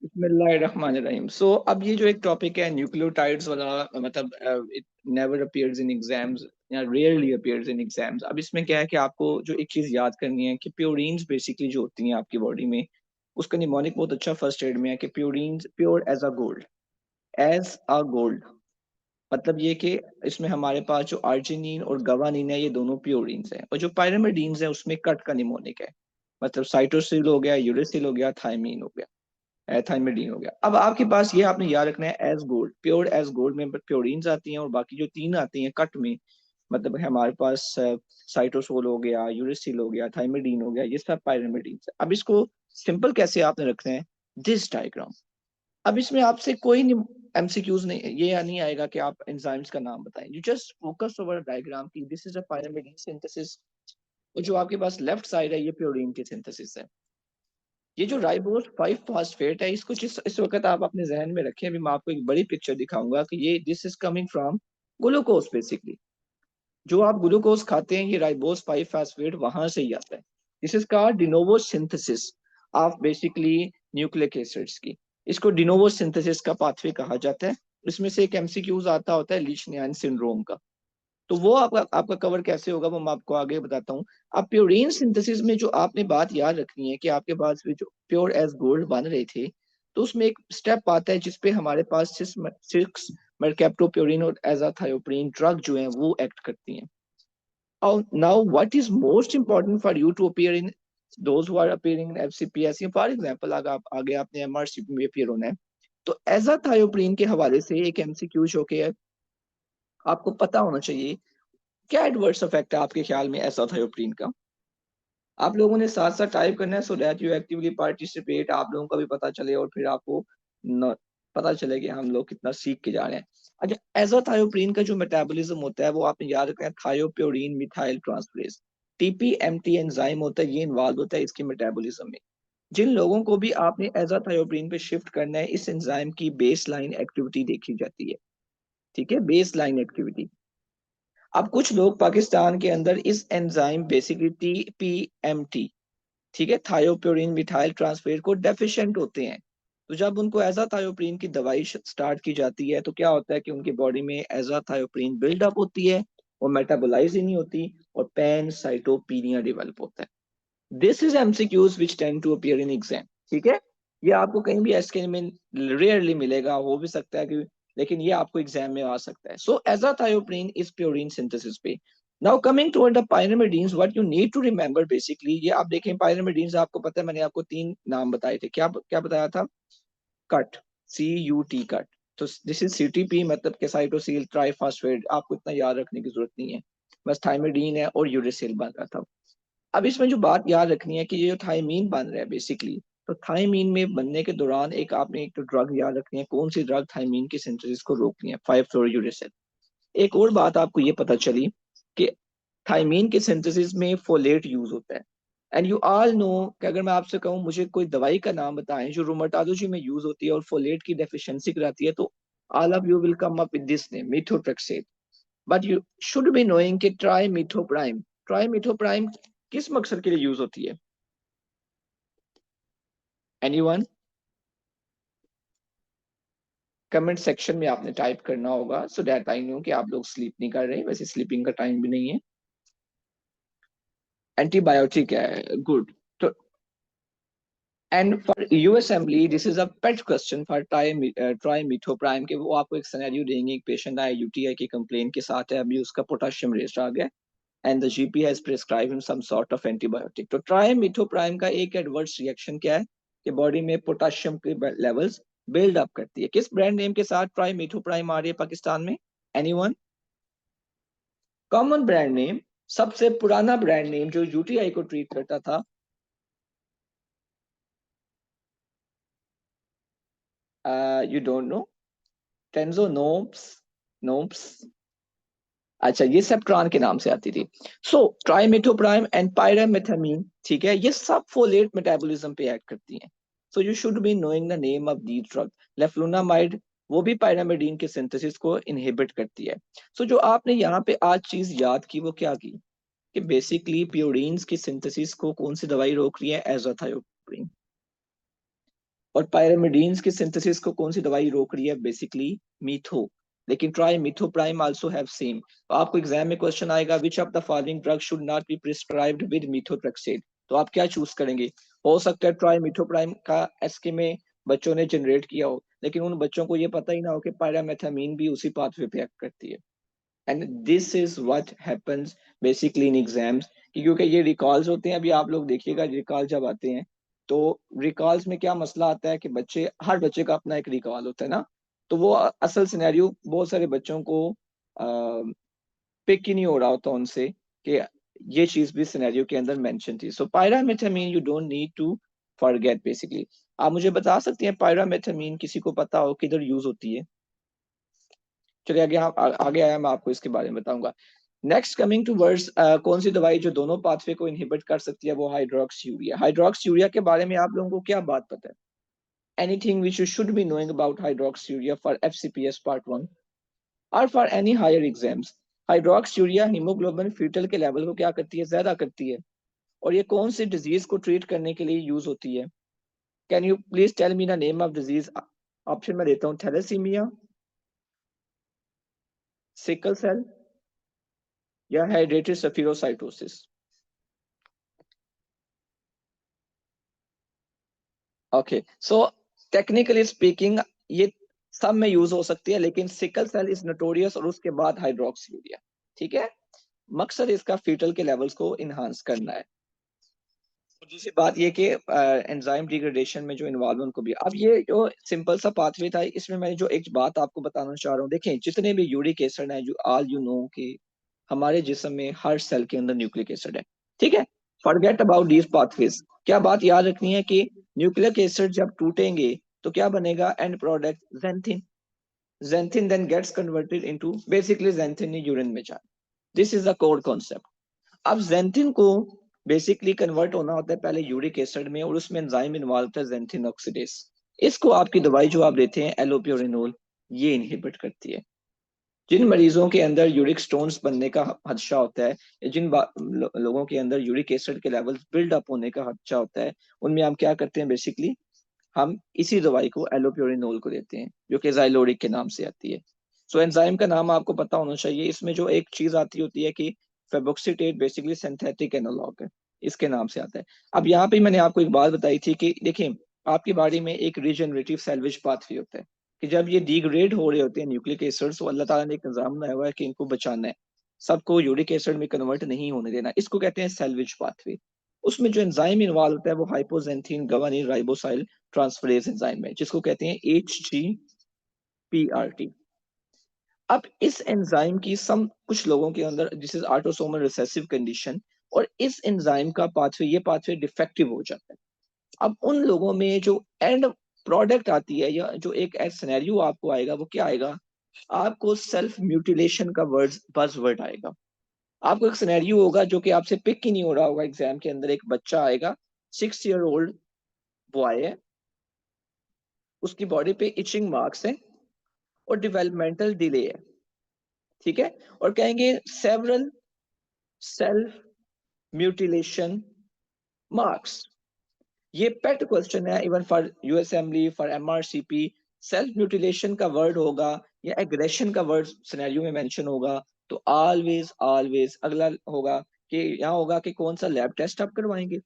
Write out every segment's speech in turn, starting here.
बिस्मिल्लाहिर्रहमानिर्रहीम। सो अब ये जो एक टॉपिक है न्यूक्लियोटाइड्स वाला, मतलब it never appears in exams या रेयरली अपीयर्स इन एग्जाम्स। अब इसमें क्या है कि आपको जो एक चीज याद करनी है कि प्योरीन्स बेसिकली जो होती हैं आपकी बॉडी में, उसका निमोनिक बहुत अच्छा फर्स्ट एड में है कि purines pure as a gold, as a gold. मतलब ये कि इसमें हमारे पास जो आर्जिनिन और गवानीन है, ये दोनों प्योरीन्स हैं, और जो पायरामिडीन्स है उसमें कट का निमोनिक है। मतलब साइटोसिल हो गया, यूरेसिल हो गया, थायमीन हो गया, थाइमिडीन हो गया। अब आपके पास ये आपने याद रखना है as gold, pure as gold में प्योरीन्स आती हैं, और बाकी जो तीन आती हैं कट में, मतलब हमारे पास साइटोसोल हो गया, यूरिसिल हो गया, थाइमिडीन हो गया, ये सब पायरामिडीन है। अब इसको सिंपल कैसे आपने रखना है, दिस डायग्राम। अब इसमें आपसे कोई एमसीक्यूज नहीं, ये नहीं आएगा कि आप एंजाइम्स का नाम बताएं, you just focus over diagram की this is a pyrimidine synthesis, और जो आपके पास लेफ्ट साइड है ये प्योरीन की सिंथेसिस है। ये जो राइबोस 5 फास्फेट है, इसको इस वक्त आप अपने जहन में रखें। अभी मैं आपको एक बड़ी पिक्चर दिखाऊंगा कि ये this is coming from glucose. Basically जो आप ग्लूकोज खाते हैं, ये राइबोस 5 फास्फेट वहां से ही आता है। दिस इज का de novo synthesis of basically nucleic acids की। इसको डिनोवो सिंथेसिस का पाथवे कहा जाता है। इसमें से एक एमसीक्यूज आता होता है लीच-न्यान सिंड्रोम का, तो वो आपका आपका कवर कैसे होगा वो मैं आपको आगे बताता हूँ। अब प्योरीन सिंथेसिस में जो आपने बात याद रखनी है कि आपके पास भी जो प्योर एज गोल्ड बन रहे थे, तो उसमें एक स्टेप आता है जिसपे हमारे पास सिक्स mercaptopurine और azathioprine ड्रग जो है वो एक्ट करती हैं। और now what is most important for you to appear in those who are appearing in FCPS, for example अगर आप आगे आपने एमआरसीपी में अपीयर होना है, तो एजाथायोप्रीन के हवाले से एक एमसीक्यू जो कि आपको पता होना चाहिए, क्या एडवर्स इफेक्ट है आपके ख्याल में ऐसा थायोप्रीन का। आप लोगों ने साथ साथ टाइप करना है so that you actively participate, आप लोगों का भी पता चले और फिर आपको न, पता चले कि हम लोग कितना सीख के जा रहे हैं। अच्छा, एजोथायोप्रीन का जो मेटाबॉलिज्म होता है वो आपने याद रखना है, थायोप्योरीन मिथाइल ट्रांसफरेज, टीपीएमटी एंजाइम होता है, ये इन्वॉल्व होता है इसके मेटाबॉलिज्म में। जिन लोगों को भी आपने एजोथायोप्रीन पे शिफ्ट करना है, इस एंजाइम की बेस लाइन एक्टिविटी देखी जाती है। ठीक है, बेस लाइन एक्टिविटी। अब कुछ लोग पाकिस्तान के अंदर इस एंजाइम बेसिकली टीपीएमटी, ठीक है, थायोप्योरीन मिथाइल ट्रांसफेर को डेफिशिएंट होते हैं। तो जब उनको एजाथायोप्रीन की दवाई स्टार्ट की जाती है, तो क्या होता है कि उनकी बॉडी में एजाथायोप्रीन बिल्डअप होती है, वो मेटाबोलाइज ही नहीं होती, और पैन साइटोपीनिया डेवलप होता है। This is MCQs which tend to appear in exam. ठीक है, ये आपको कहीं भी एसके में रेयरली मिलेगा, हो भी सकता है कि, लेकिन ये आपको एग्जाम में आ सकता है। So azathioprine is purine synthesis पे। Now coming to the pyrimidines, what you need to remember basically, ये आप देखें पायरामिडीन्स, आपको पता है मैंने आपको तीन नाम बताए थे, क्या क्या बताया था, कट, CUT कट। तो दिस इज CTP, मतलब के साइटोसिल ट्राइफॉस्फेट, आपको इतना याद रखने की जरूरत नहीं है, बस थाइमिडीन है और यूरेसिल बन रहा था। अब इसमें जो बात याद रखनी है कि ये जो थाइमीन बन रहा है बेसिकली, तो थाइमीन में बनने के दौरान एक आपने एक तो ड्रग याद रखनी है, कौन सी ड्रग थाइमीन की सिंथेसिस को रोकनी है, 5-फ्लोरोयूरेसिल। एक और बात आपको ये पता चली कि थाइमीन के सिंथेसिस में फोलेट यूज होता है। एंड यू ऑल नो कि अगर मैं आपसे कहूँ मुझे कोई दवाई का नाम बताएं जो रोमाटोलॉजी में यूज होती है और फोलेट की डेफिशिएंसी कराती है, तो all of you will come up with this name, methotrexate. But you should be knowing कि ट्राइमीथोप्राइम, ट्राइमीथोप्राइम किस मकसद के लिए यूज होती है, एनीवन? कमेंट सेक्शन में आपने टाइप करना होगा सो दैट आई नो कि आप लोग स्लीप नहीं कर रहे हैं, वैसे स्लीपिंग का टाइम भी नहीं है। एंटीबायोटिक है, गुड। तो and for you assembly this is a pet question for trimethoprim के, वो आपको एक सिनेरियो देंगे, एक पेशेंट आया यूटीआई की कंप्लेन के साथ है, अभी उसका पोटेशियम रेस्ट आ गया and the GP has prescribe him some sort of antibiotic. तो ट्राइमीथोप्राइम का एक एडवर्स रिएक्शन क्या है कि बॉडी में पोटेशियम के लेवल्स बिल्ड अप करती है। किस ब्रांड नेम के साथ ट्राइमीथोप्राइम आ रही है पाकिस्तान में, एनीवन? कॉमन ब्रांड नेम, सबसे पुराना ब्रांड नेम जो यूटीआई को ट्रीट करता था, यू डोंट नो, टेंजो नोब्स, नोब्स, अच्छा ये सब ट्रान के नाम से आती थी। सो ट्राइमेथोप्राइम एंड पायरामेथामीन, ठीक है, ये सब फोलेट मेटाबॉलिज्म पे एक्ट करती हैं। So you should be knowing the name of the drug. Leflunomide, वो भी पायरामिडीन के सिंथेसिस को इनहिबिट करती है। सो जो आपने यहाँ पे आज चीज याद की वो क्या की, कि बेसिकली प्योरीन्स की सिंथेसिस को कौन सी दवाई रोक रही है, एज़ोथायोप्रीन। और पायरामिडीन्स की सिंथेसिस को कौन सी दवाई रोक रही है? Basically metho. लेकिन trimethoprim also have same. तो आपको एग्जाम में क्वेश्चन आएगा which of the following drug should not be prescribed with methotrexate, तो आप क्या चूज करेंगे? हो सकता है ट्राई मिथोप्राइम का एसके में बच्चों ने जनरेट किया हो, लेकिन उन बच्चों को ये पता ही ना हो कि पायरामेथामीन भी उसी पाथवे पे एक्ट करती है। And this is what happens basically in exams, क्योंकि ये रिकॉल्स होते हैं। अभी आप लोग देखिएगा रिकॉल जब आते हैं तो रिकॉल्स में क्या मसला आता है कि बच्चे, हर बच्चे का अपना एक रिकॉल होता है ना, तो वो असल सिनेरियो बहुत सारे बच्चों को पिक ही नहीं हो रहा होता उनसे कि ये चीज भी सिनेरियो के अंदर मेंशन थी। So pyrimethamine you don't need to forget basically. आप मुझे बता सकते हैं पायरामेथामीन किसी को पता हो किधर यूज होती है? चलिए आगे आगे आया मैं आपको इसके बारे में बताऊंगा। नेक्स्ट कमिंग टू वर्ड्स, कौन सी दवाई जो दोनों पाथवे को इनहिबिट कर सकती है? वो हाइड्रोक्सीयूरिया। हाइड्रोक्सीयूरिया के बारे में आप लोगों को क्या बात पता है? Anything which you should be knowing about hydroxyurea for FCPS part 1 और for any higher exams? Hydroxyurea haemoglobin fetal के लेवल को क्या करती है? ज्यादा करती है। और ये कौन सी डिजीज को ट्रीट करने के लिए यूज होती है? Can you please tell me the name of disease? Option मैं देता हूँ, थैलेसीमिया, सिकल सेल, या hereditary spherocytosis. Okay, so technically speaking ये सब में यूज हो सकती है, लेकिन सिकल सेल इज नोटोरियस और उसके बाद हाइड्रोक्सीयूरिया। ठीक है, मकसद इसका फीटल के लेवल्स को इनहांस करना है। और दूसरी बात ये कि एंजाइम डिग्रेडेशन में जो इन्वॉल्व उनको भी। अब ये जो सिंपल सा पाथवे था, इसमें मैं जो एक बात आपको बताना चाह रहा हूँ, देखें जितने भी यूरिक एसिड है, जो ऑल यू नो कि हमारे जिस्म में हर सेल के अंदर न्यूक्लिक एसिड है। ठीक है, फॉरगेट अबाउट दीज पाथवेज। क्या बात याद रखनी है कि न्यूक्लिक एसिड जब टूटेंगे तो क्या बनेगा? End product xanthine. Xanthine then gets converted into, basically xanthine urine में जाए। This is the core concept. अब जेंथिन को बेसिकली कन्वर्ट होना होता है पहले यूरिक एसिड में, और उसमें एंजाइम इन्वॉल्व होता है जेंथिन ऑक्सीडेज। इसको आपकी दवाई जो आप देते हैं एलोप्योरिनोल, ये इनहिबिट करती है। जिन मरीजों के अंदर यूरिक स्टोन्स बनने का खदशा होता है, या जिन लोगों के अंदर यूरिक एसिड के लेवल बिल्ड अप होने का खदशा होता है, उनमें हम क्या करते हैं? बेसिकली हम इसी दवाई को एलोप्योरिनोल को देते हैं, जो कि जाइलोरिक के नाम से आती है। सो एंजाइम का नाम आपको पता होना चाहिए। इसमें जो एक चीज आती होती है कि फेबोक्सीटेट बेसिकली सिंथेटिक एनालॉग है, इसके नाम से आता है। अब यहाँ पे मैंने आपको एक बात बताई थी कि देखिए आपकी बॉडी में एक रीजनरेटिव सैल्वेज पाथवे होता है कि जब ये डिग्रेड हो रहे होते हैं न्यूक्लिक एसिड्स, तो अल्लाह ताला ने एक निजाम बनाया हुआ है कि इनको बचाना है, सबको यूरिक एसिड में कन्वर्ट नहीं होने देना। इसको कहते हैं सैल्वेज पाथवे। उसमें जो एंजाइम इन्वॉल्व होता है वो हाइपोजेंथीन गवानीन राइबोसाइल ट्रांसफरेज एंजाइम है, जिसको कहते हैं HGPRT। अब इस एंजाइम की सम कुछ लोगों के अंदर this is autosomal recessive condition, और इस एंजाइम का पाथवे, ये पाथवे डिफेक्टिव हो जाता है। अब उन लोगों में जो एंड प्रोडक्ट आती है, या जो एक सिनेरियो आपको आएगा, वो क्या आएगा? आपको सेल्फ म्यूटिलेशन का वर्ड, बज़वर्ड आएगा। आपको एक सिनेरियो होगा जो कि आपसे पिक ही नहीं हो रहा होगा एग्जाम के अंदर। एक बच्चा आएगा, 6 ईयर ओल्ड बॉय है, उसकी बॉडी पे इचिंग मार्क्स हैं और डेवलपमेंटल डिले है। ठीक है, और कहेंगे सेवरल सेल्फ म्यूटिलेशन मार्क्स। ये पेट क्वेश्चन है even for USMLE, for MRCP. Self mutilation का वर्ड होगा या एग्रेशन का वर्ड सिनेरियो में मेंशन होगा, तो ऑलवेज ऑलवेज अगला होगा कि यहाँ होगा कि कौन सा लैब टेस्ट आप करवाएंगे।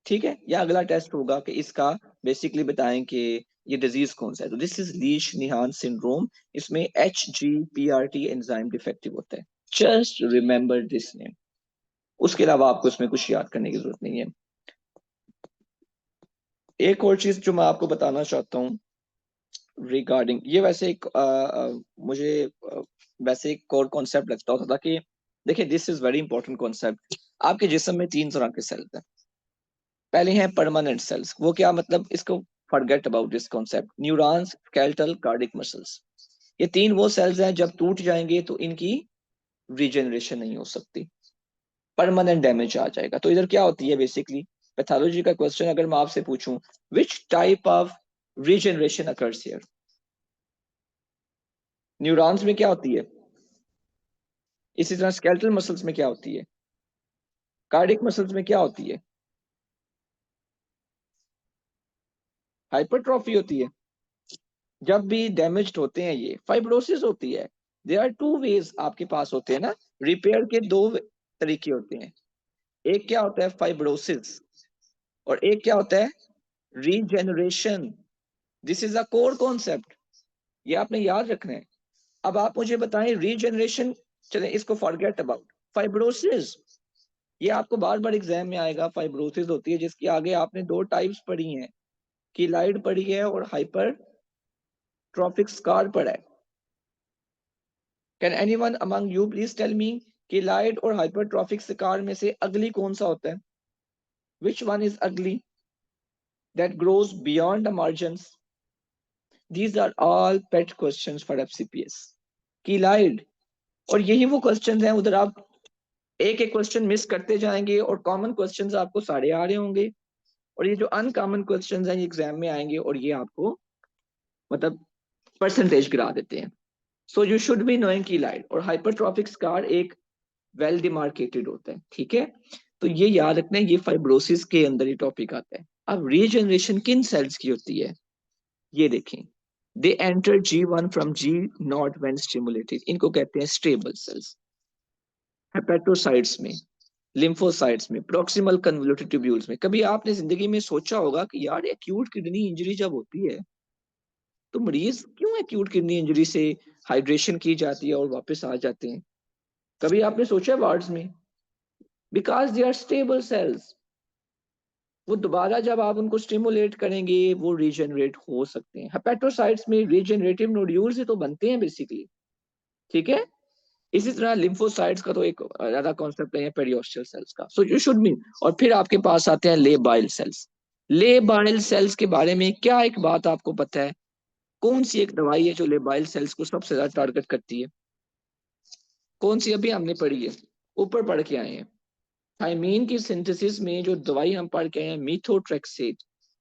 ठीक है, या अगला टेस्ट होगा कि इसका बेसिकली बताएं कि ये डिजीज कौन सा है। तो this is leash Nihan syndrome. इसमें HGPRT एंजाइम डिफेक्टिव होता है। Just remember this name. उसके अलावा आपको इसमें कुछ याद करने की जरूरत नहीं है। एक और चीज जो मैं आपको बताना चाहता हूँ रिगार्डिंग ये, वैसे एक मुझे वैसे एक कोर कॉन्सेप्ट लगता होता था कि देखिए this is very important concept. आपके जिस्म में 3 तरह के सेल्स हैं। पहले हैं परमानेंट सेल्स। वो क्या मतलब? इसको forget about this concept. Neurons, skeletal, cardiac muscles, ये 3 वो सेल्स हैं जब टूट जाएंगे तो इनकी रीजनरेशन नहीं हो सकती, परमानेंट डैमेज आ जाएगा। तो इधर क्या होती है बेसिकली? पैथोलॉजी का क्वेश्चन अगर मैं आपसे पूछूं, which type of regeneration occurs here? Neurons में क्या होती है? इसी तरह स्केलेटल मसल्स में क्या होती है? कार्डिक मसल्स में क्या होती है? हाइपरट्रॉफी होती है। जब भी डैमेज्ड होते हैं ये फाइब्रोसिस होती है। देयर आर टू वेज आपके पास होते हैं ना, रिपेयर के दो तरीके होते हैं। एक क्या होता है फाइब्रोसिस, और एक क्या होता है regeneration. This is a core concept, ये आपने याद रखना है। अब आप मुझे बताएं रीजेनरेशन, चलें इसको फॉरगेट अबाउट फाइब्रोसिस। ये आपको बार बार एग्जाम में आएगा। फाइब्रोसिस होती है जिसके आगे आपने दो टाइप्स पढ़ी हैं, कीलाइड पढ़ी है और हाइपरट्रॉफिक स्कार पढ़ा है। Can anyone among you please tell me, keloid और हाइपरट्रॉफिक स्कार में से अगली कौन सा होता है? Which one is ugly that grows beyond the margins? These are all pet questions for FCPS. Keloid, और यही वो क्वेश्चंस हैं, उधर आप एक एक क्वेश्चन मिस करते जाएंगे और कॉमन क्वेश्चंस आपको सारे आ रहे होंगे, और ये जो अनकॉमन क्वेश्चंस हैं ये एग्जाम में आएंगे और ये आपको मतलब परसेंटेज गिरा देते हैं। So you should be knowing keloid और हाइपरट्रॉफिक स्कार एक वेल डिमार्केटेड होता है, ठीक है। तो ये याद रखना है, ये फाइब्रोसिस के अंदर ही टॉपिक आता है। अब रीजनरेशन किन सेल्स की होती है ये देखें। They enter G1 from G not when stimulated, इनको कहते हैं स्टेबल सेल्स। हेपेटोसाइट्स में, लिम्फोसाइट्स में, प्रॉक्सिमल कन्वोल्यूटेड ट्यूब्यूल्स में। कभी आपने जिंदगी में सोचा होगा कि यार एक्यूट किडनी इंजरी जब होती है तो मरीज क्यों एक्यूट किडनी इंजरी से हाइड्रेशन की जाती है और वापस आ जाते हैं? कभी आपने सोचा वार्ड्स में? Because they are stable cells. वो दोबारा जब आप उनको स्टिमुलेट करेंगे वो रीजनरेट हो सकते हैं। हेपेटोसाइट्स में रीजनरेटिव नोड्यूल्स ही तो बनते हैं बेसिकली, ठीक है। इसी तरह लिम्फोसाइट्स का तो एक ज्यादा कॉन्सेप्ट है पेरियोस्टल सेल्स का। सो यू शुड मीन, और फिर आपके पास आते हैं लेबाइल सेल्स। लेबाइल सेल्स के बारे में क्या एक बात आपको पता है? कौन सी एक दवाई है जो लेबाइल सेल्स को सबसे ज्यादा टारगेट करती है? कौन सी अभी हमने पढ़ी है, ऊपर पढ़ के आए हैं। थायमीन की सिंथेसिस में जो दवाई हम पढ़ के आए हैं मीथोट्रेक्सेट,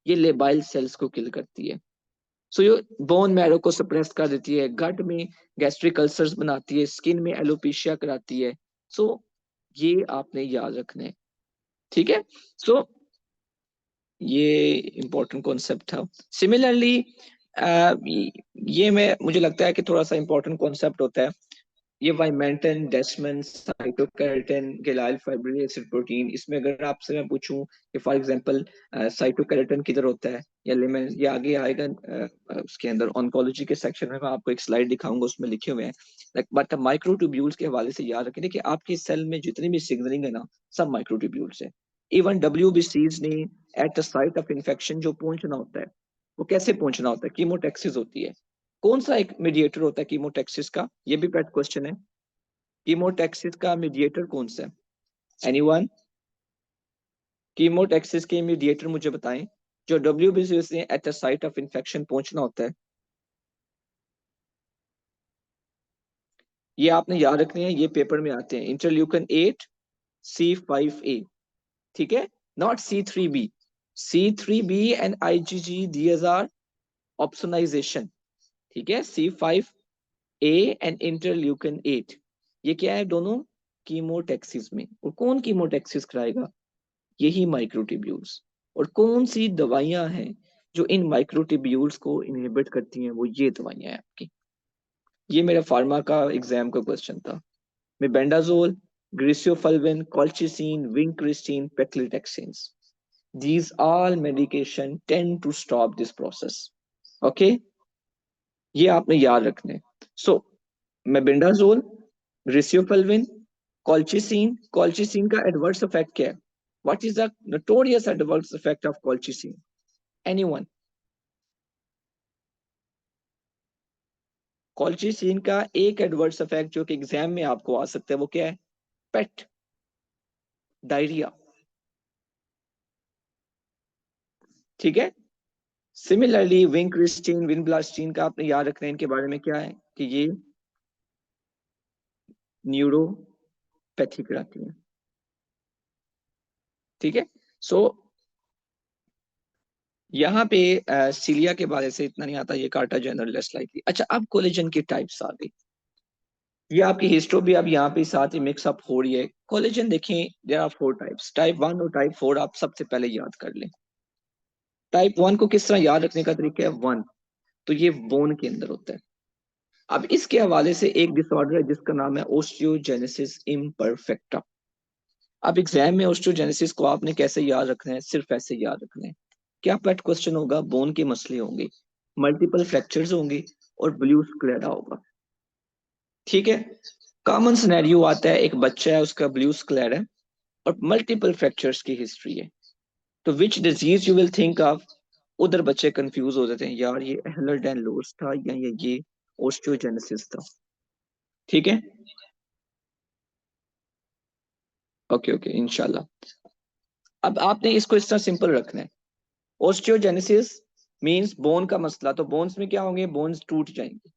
ये लेबाइल सेल्स को किल करती है। सो ये बोन मैरो को सप्रेस कर देती है, गट में गैस्ट्रिक अल्सर्स बनाती है, स्किन में एलोपेशिया कराती है। सो ये आपने याद रखना है, ठीक है। सो ये इंपॉर्टेंट कॉन्सेप्ट था। सिमिलरली ये मैं मुझे लगता है कि थोड़ा सा इंपॉर्टेंट कॉन्सेप्ट होता है ये वाइमेंटन, डेस्मन, साइटोकेराटिन, गिलाइल फाइब्रिल एसिड प्रोटीन। इसमें अगर आपसे मैं पूछूं कि फॉर एग्जांपल साइटोकेराटिन किधर होता है या लेमन, ये आगे आएगा उसके अंदर ऑन्कोलॉजी के सेक्शन में। मैं आपको एक स्लाइड दिखाऊंगा, उसमें लिखे हुए हैं। लाइक बट माइक्रोट्यूब्यूल्स के हवाले से याद रखें कि आपकी सेल में जितनी भी सिग्नलिंग है ना, सब माइक्रोट्यूब्यूल्स है। इवन WBCs ने at the site of infection जो पहुंचना होता है, वो कैसे पहुंचना होता है? कीमोटैक्सिस होती है। कौन सा एक मीडिएटर होता है कीमोटैक्सिस का? ये भी पेट क्वेश्चन है। कीमोटैक्सिस का मीडिएटर कौन सा है? एनीवन? कीमोटैक्सिस के मीडिएटर मुझे बताएं जो WBC से at the site of infection पहुंचना होता है। ये आपने याद रखने हैं, ये पेपर में आते हैं। इंटरल्यूकन 8, C5a, ठीक है, not C3b। C3b and IgG these are opsonisation, ठीक है। C5a एंड इंटरल्यूकन 8, ये क्या है? दोनों कीमोटैक्सिस में। और कौन कीमोटैक्सिस कराएगा? यही माइक्रोट्यूब्यूल्स। और कौन सी दवाइयां हैं जो इन माइक्रोट्यूब्यूल्स को इनहिबिट करती हैं? वो ये दवाइयां हैं आपकी। ये मेरा फार्मा का एग्जाम का क्वेश्चन था। Mebendazole, griseofulvin, colchicine, vincristine, paclitaxel, these all medication tend to stop this process, okay? ये आपने याद रखने। सो मेबेंडाजोल, ग्रिसियोफल्विन, कॉल्चिसिन। कॉल्चिसिन का एडवर्स इफेक्ट क्या है? What is the notorious adverse effect of colchicine? Anyone? Colchicine का एक एडवर्स इफेक्ट जो कि एग्जाम में आपको आ सकता है वो क्या है? पेट, डायरिया, ठीक है। सिमिलरली विंक्रिस्टीन, विनब्लास्टीन का आपने याद रखना है, इनके बारे में क्या है कि ये न्यूरोपैथी कराती है, ठीक है। सो यहाँ पे सीलिया के बारे से इतना नहीं आता, ये कार्टा जनरल लाइकली। अच्छा, अब कोलेजन की टाइप्स आ गई। ये आपकी हिस्ट्री भी अब यहाँ पे साथ ही मिक्स अप हो रही है। कोलेजन देखें, देयर आर 4 टाइप्स, टाइप 1 और टाइप 4 आप सबसे पहले याद कर लें। टाइप 1 को किस तरह याद रखने का तरीका है, 1, तो ये बोन के अंदर होता है। अब इसके हवाले से एक डिसऑर्डर है जिसका नाम है ओस्टियोजेनेसिस इम्परफेक्टा। अब एग्जाम में ओस्टियोजेनेसिस को आपने कैसे याद रखना है, सिर्फ ऐसे याद रखना है। क्या पेट क्वेश्चन होगा, बोन के मसले होंगे, मल्टीपल फ्रैक्चर्स होंगे और ब्लू स्क्लेरा होगा। ठीक है, कॉमन सिनेरियो आता है, एक बच्चा है उसका ब्लू स्क्लेरा है और मल्टीपल फ्रैक्चर्स की हिस्ट्री है, तो which disease you will think of. उधर बच्चे कंफ्यूज हो जाते हैं, यार ये एहलर-डैन-लोस था या ये ओस्टियोजेनेसिस था। ठीक है, ओके ओके इंशाल्लाह। अब आपने इसको इस तरह सिंपल रखना है, ओस्टियोजेनेसिस मींस बोन का मसला, तो बोन्स में क्या होंगे, बोन्स टूट जाएंगे।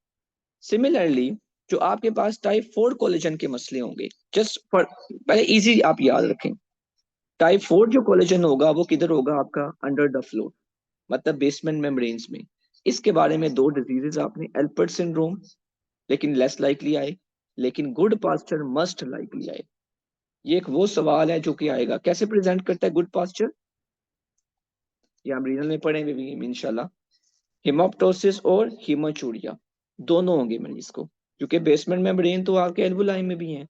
सिमिलरली जो आपके पास टाइप 4 कोलेजन के मसले होंगे, जस्ट फॉर पहले इजी आप याद रखें, टाइप 4 जो कोलेजन होगा वो किधर होगा आपका, अंडर द फ्लोर, मतलब बेसमेंट मेम्ब्रेन्स में। इसके बारे में दो डिजीजेस आपने, एल्पर्ट सिंड्रोम लेकिन लेस लाइकली आए, लेकिन गुड पास्चर मस्ट लाइकली आए। ये एक वो सवाल है जो कि आएगा, कैसे प्रेजेंट करता है गुड पास्चर, ये हम रीजनल में पढ़ेंगे भी इंशाल्लाह। हिमोप्टोसिस और हीमोचूरिया दोनों होंगे मरीज को, क्योंकि बेसमेंट मेम्ब्रेन तो आपके एल्वुलाई में भी है।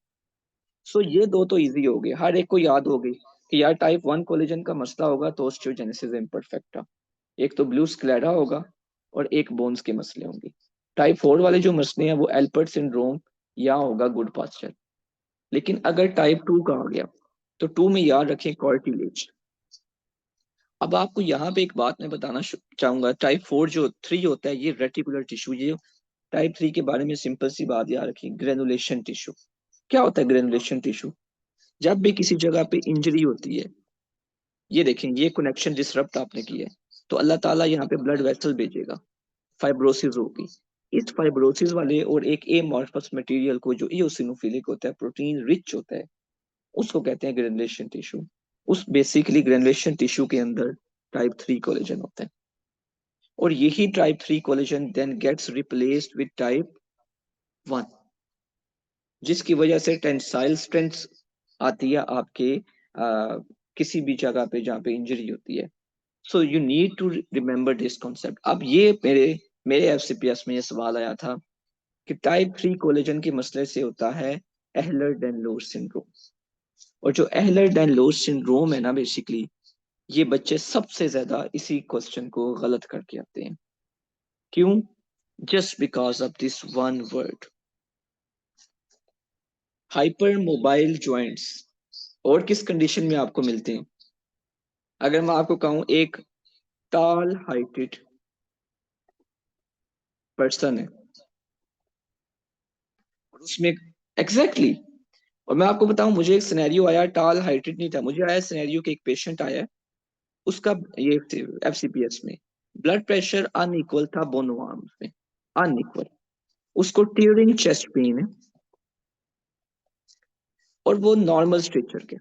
सो ये दो तो इजी हो गए, हर एक को याद हो गई कि यार टाइप 1 कोलेजन का मसला होगा तो ओस्टियोजेनेसिस इम्परफेक्टा, एक तो ब्लू स्क्लेरा होगा और एक बोन्स के मसले होंगे। टाइप 4 वाले जो मसले हैं वो एल्पर्ट सिंड्रोम या होगा गुड पास्चर। लेकिन अगर टाइप 2 का आ गया तो 2 में याद रखें कार्टिलेज। अब आपको यहाँ पे एक बात मैं बताना चाहूंगा, टाइप 4 जो 3 होता है ये रेटिकुलर टिश्यू, ये टाइप 3 के बारे में सिंपल सी बात याद रखिए, ग्रेनुलेशन टिश्यू। क्या होता है ग्रेनुलेशन टिश्यू, जब भी किसी जगह पे इंजरी होती है, ये देखें ये कनेक्शन डिसरप्ट आपने किया है, तो अल्लाह ताला यहाँ पे ब्लड वेसल भेजेगा, फाइब्रोसिस होगी। इस फाइब्रोसिस वाले और एक एमॉर्फस मटेरियल को जो इओसिनोफिलिक होता है, प्रोटीन रिच होता है, उसको कहते हैं ग्रेनुलेशन टिश्यू। उस बेसिकली ग्रेनुलेशन टिश्यू के अंदर टाइप 3 कोलेजन होता है, और यही type 3 collagen then gets replaced with type 1, जिसकी वजह से टेंसाइल स्ट्रेंथ आती है आपके किसी भी जगह पे जहाँ पे इंजरी होती है। So you need to remember this concept. अब ये मेरे मेरे एफसीपीएस में ये सवाल आया था कि टाइप 3 कोलेजन के मसले से होता है एहलर डैन-लोस सिंड्रोम, और जो एहलर डैन-लोस सिंड्रोम है ना, बेसिकली ये बच्चे सबसे ज्यादा इसी क्वेश्चन को गलत करके आते हैं। क्यों, just because of this one word, hyper mobile joints. और किस कंडीशन में आपको मिलते हैं, अगर मैं आपको कहूं एक टॉल हाइटेड पर्सन है और उसमें एग्जैक्टली exactly, और मैं आपको बताऊं मुझे एक सिनेरियो आया, टॉल हाइटेड नहीं था, मुझे आया सिनेरियो कि एक पेशेंट आया है, उसका ये एफसीपीएस में ब्लड प्रेशर अनइक्वल था दोनों आर्म्स में, अनइक्वल, उसको टीयरिंग चेस्ट पेन है और वो नॉर्मल स्ट्रेचर के।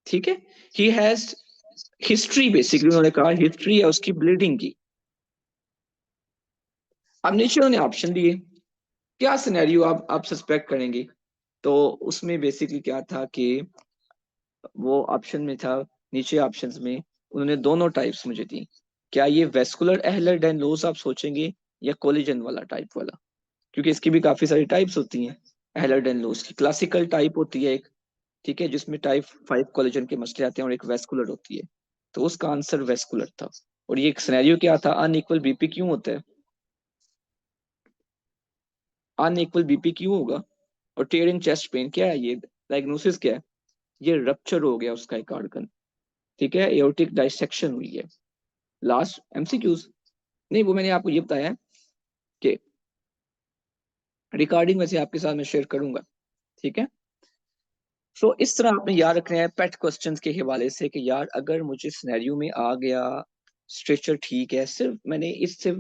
ठीक है, ही हैज हिस्ट्री, बेसिकली उन्होंने कहा हिस्ट्री है उसकी ब्लीडिंग की। अब नीचे उन्होंने ऑप्शन दिए, क्या सिनेरियो आप सस्पेक्ट करेंगे, तो उसमें बेसिकली क्या था कि वो ऑप्शन में था, नीचे ऑप्शंस में उन्होंने दोनों टाइप्स मुझे दी। क्या ये वेस्कुलर एहलर डैन-लोस आप सोचेंगे या कोलिजन वाला टाइप वाला, क्योंकि इसकी भी काफी सारी टाइप्स होती हैं। एहलर डैन-लोस की क्लासिकल टाइप होती है एक, ठीक है, जिसमें टाइप 5 कोलिजन के मसले आते हैं, और एक वेस्कुलर होती है, तो उसका आंसर वेस्कुलर था। और ये एक सिनेरियो क्या था, अनइक्वल बीपी क्यों होता है, अनइक्वल बीपी क्यों होगा, और टीयरिंग चेस्ट पेन क्या है, ये डायग्नोसिस क्या है, ये रप्चर हो गया उसका एक ऑर्गन। ठीक है, एओर्टिक डाइसेक्शन हुई है। लास्ट एमसीक्यूज, नहीं वो मैंने आपको ये बताया कि रिकॉर्डिंग वैसे आपके साथ मैं शेयर करूंगा। ठीक है, सो इस तरह आपने याद रखना है पेट क्वेश्चंस के हवाले से कि यार अगर मुझे सिनेरियो में आ गया, स्ट्रक्चर ठीक है, सिर्फ मैंने इससे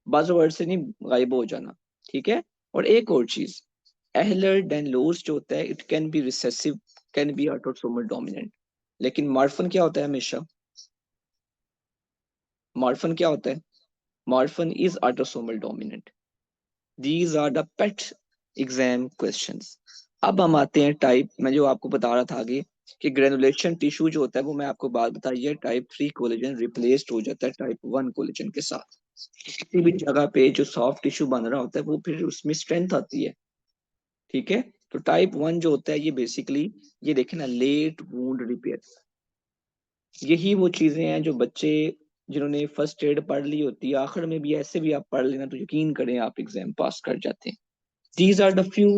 बज़वर्ड से नहीं गायब हो जाना। ठीक है, और एक और चीज, एहलर डैन-लोस जो होता है it can be recessive, can be autosomal dominant, लेकिन मॉर्फन क्या होता है हमेशा, मॉर्फन क्या होता है, Marfan is autosomal dominant. These are the pet exam questions. अब हम आते हैं टाइप, मैं जो आपको बता रहा था आगे, कि ग्रेनुलेशन टिश्यू जो होता है वो मैं आपको बात बताई है, टाइप 3 कोलेजन रिप्लेस्ड हो जाता है टाइप 1 कोलेजन के साथ। किसी भी जगह पे जो सॉफ्ट टिश्यू बन रहा होता है वो फिर उसमें स्ट्रेंथ आती है। ठीक है, तो टाइप 1 जो होता है ये बेसिकली, ये देखें ना, लेट वुंड रिपेयर। यही वो चीजें हैं जो बच्चे जिन्होंने फर्स्ट एड पढ़ ली होती है, आखिर में भी ऐसे भी आप पढ़ लेना तो यकीन करें आप एग्जाम पास कर जाते हैं। दीज आर द फ्यू,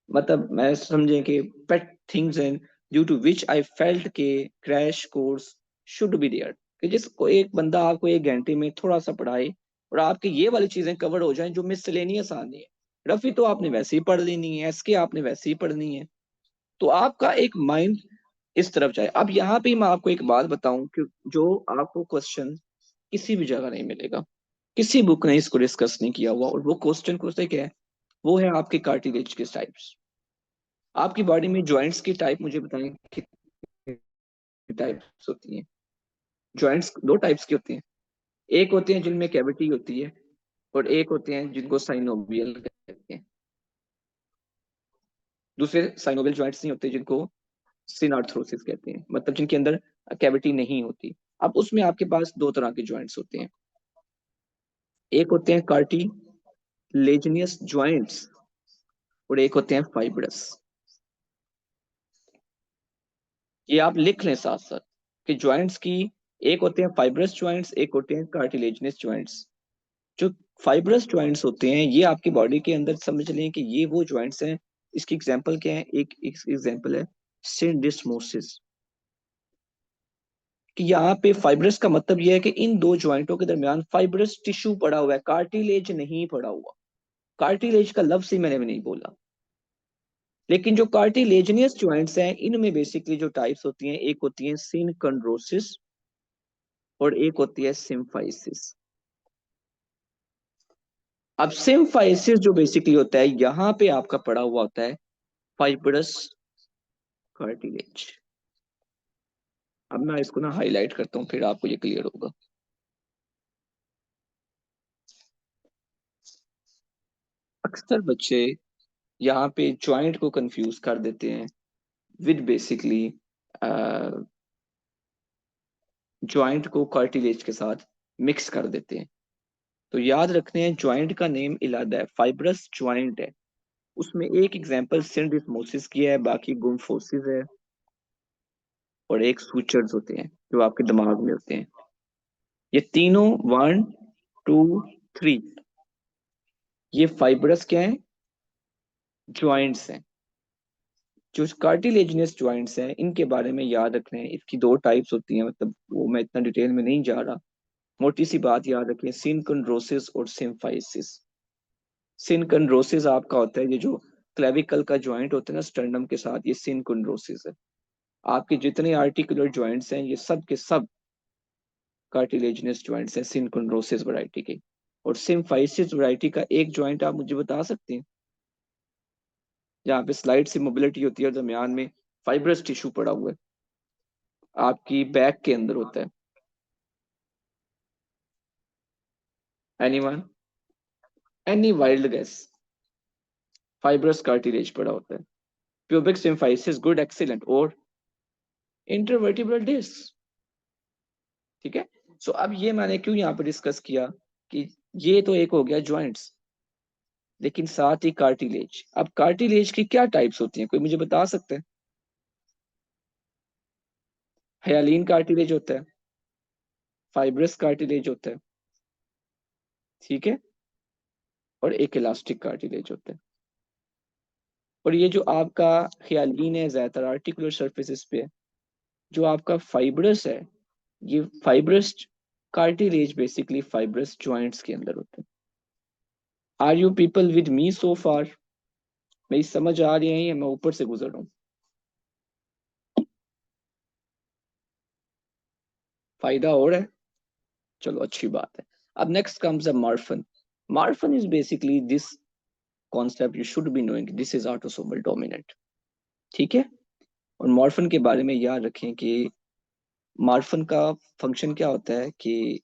मतलब मैं समझे कि pet things and due to which I felt के crash course should be there, कि जिसको एक बंदा आपको 1 घंटे में थोड़ा सा पढ़ाए और आपकी ये वाली चीजें कवर हो जाएं जो मिसलेनियस आनी है। रफी तो आपने वैसे ही पढ़ लेनी है, एसके आपने वैसे ही पढ़नी है, तो आपका एक माइंड इस तरफ जाए। अब यहाँ पे मैं आपको एक बात बताऊं कि जो आपको क्वेश्चन किसी भी जगह नहीं मिलेगा, किसी बुक ने इसको डिस्कस नहीं किया हुआ, और वो क्वेश्चन क्या है, वो है आपके कार्टिलेज के टाइप्स। आपकी बॉडी में जॉइंट्स की टाइप मुझे बताएं कितनी टाइप्स होती हैं। जॉइंट्स 2 टाइप्स की होती हैं, एक होते हैं जिनमें कैविटी होती है और एक होते हैं जिनको साइनोवियल कहते हैं। दूसरे साइनोवियल जॉइंट्स नहीं होते जिनको सिनार्थ्रोसिस कहते हैं, मतलब जिनके अंदर कैविटी नहीं होती। अब उसमें आपके पास 2 तरह के जॉइंट्स होते हैं, एक होते हैं कार्टिलेजिनियस जॉइंट्स और एक होते हैं फाइब्रस। ये आप लिख लें साथ साथ कि जॉइंट्स की, एक होते हैं फाइब्रस जॉइंट्स, एक होते हैं कार्टिलेजिनस जॉइंट्स। जो फाइब्रस जॉइंट्स होते हैं ये आपकी बॉडी के अंदर समझ लें कि ये वो जॉइंट्स हैं। इसकी एग्जांपल क्या है, एक एग्जांपल है सिंडिस्मोसिस, कि यहाँ पे फाइब्रस का मतलब यह है कि इन 2 जॉइंटों के दरमियान फाइब्रस टिश्यू पड़ा हुआ है, कार्टिलेज नहीं पड़ा हुआ। कार्टिलेज का लफ्ज ही मैंने भी नहीं बोला। लेकिन जो कार्टिलेजिनियस जॉइंट्स हैं इनमें बेसिकली जो टाइप्स होती हैं, एक होती है सिनकंड्रोसिस और एक होती है सिम्फाइसिस। अब सिम्फाइसिस जो बेसिकली होता है, यहाँ पे आपका पड़ा हुआ होता है फाइब्रस कार्टिलेज। अब मैं इसको ना हाईलाइट करता हूँ फिर आपको ये क्लियर होगा। अक्सर बच्चे यहाँ पे जॉइंट को कंफ्यूज कर देते हैं विद बेसिकली जॉइंट को कार्टिलेज के साथ मिक्स कर देते हैं। तो याद रखते हैं जॉइंट का नेम इलादा है, फाइब्रस जॉइंट है। उसमें एक एग्जांपल सिंडिस्मोसिस की है, बाकी गुम्फोसिस है, और एक सूचर्स होते हैं जो आपके दिमाग में होते हैं। ये तीनों 1 2 3 ये फाइब्रस क्या है, जॉइंट्स हैं। जो कार्टिलेजिनस जॉइंट्स हैं इनके बारे में याद रखना है, इसकी 2 टाइप्स होती हैं, मतलब वो मैं इतना डिटेल में नहीं जा रहा। मोटी सी बात याद रखें, सिनकंड्रोसिस और सिम्फाइसिस। सिनकंड्रोसिस आपका होता है ये जो क्लेविकल का जॉइंट होता है ना स्टर्नम के साथ, ये सिनकंड्रोसिस है। आपके जितने आर्टिकुलर जॉइंट्स हैं ये सब के सब कार्टिलेजिनस जॉइंट्स हैं सिनकंड्रोसिस वैरायटी के। और सिम्फाइसिस वैरायटी का एक जॉइंट आप मुझे बता सकते हैं जहाँ पे स्लाइड से मोबिलिटी होती है और दरमियान में फाइब्रस टिश्यू पड़ा हुआ है, आपकी बैक के अंदर होता है। Anyone, any wild guess? Fibrous cartilage पड़ा होता है। Pubic symphysis, good, excellent. और इंटरवर्टिब्रल डिस्क। ठीक है, सो अब ये मैंने क्यों यहाँ पे डिस्कस किया कि ये तो एक हो गया जॉइंट्स, लेकिन साथ ही कार्टिलेज। अब कार्टिलेज की क्या टाइप्स होती हैं, कोई मुझे बता सकता है? हाइलिन कार्टिलेज होता है, फाइब्रस कार्टिलेज होता है, ठीक है, और एक इलास्टिक कार्टिलेज होता है। और ये जो आपका हाइलिन है ज्यादातर आर्टिकुलर सर्फेसिस पे है, जो आपका फाइब्रस है ये fibrous cartilage basically fibrous joints के अंदर होते हैं। Are you people with me so far? मेरी समझ आ रही है या मैं ऊपर से गुजर रहा हूँ? फायदा हो रहा है, चलो अच्छी बात है। अब next comes a Marfan. Marfan is basically this concept you should be knowing, this is autosomal dominant. ठीक है, और मॉर्फन के बारे में याद रखें कि मार्फन का फंक्शन क्या होता है कि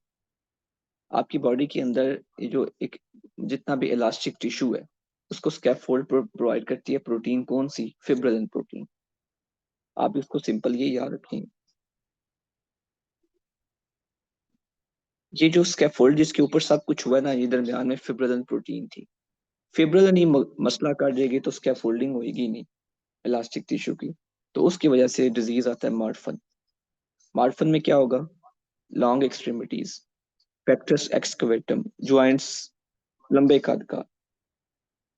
आपकी बॉडी के अंदर ये जो एक जितना भी इलास्टिक टिश्यू है उसको स्कैफोल्ड प्रोवाइड करती है प्रोटीन, कौन सी? फिब्रिलिन प्रोटीन। आप इसको सिंपल ये याद रखें, ये जो स्कैफोल्ड जिसके ऊपर सब कुछ हुआ ना, ये दरमियान में फिब्रिलन प्रोटीन थी। फिब्रिलन ही मसला कर देगी तो स्कैफोल्डिंग होगी नहीं इलास्टिक टिश्यू की, तो उसकी वजह से डिजीज आता है मार्फन। मार्फन में क्या होगा? लॉन्ग एक्सट्रीमिटीज, पेक्टस एक्सकवेटम, ज्वाइंट्स लंबे कद का,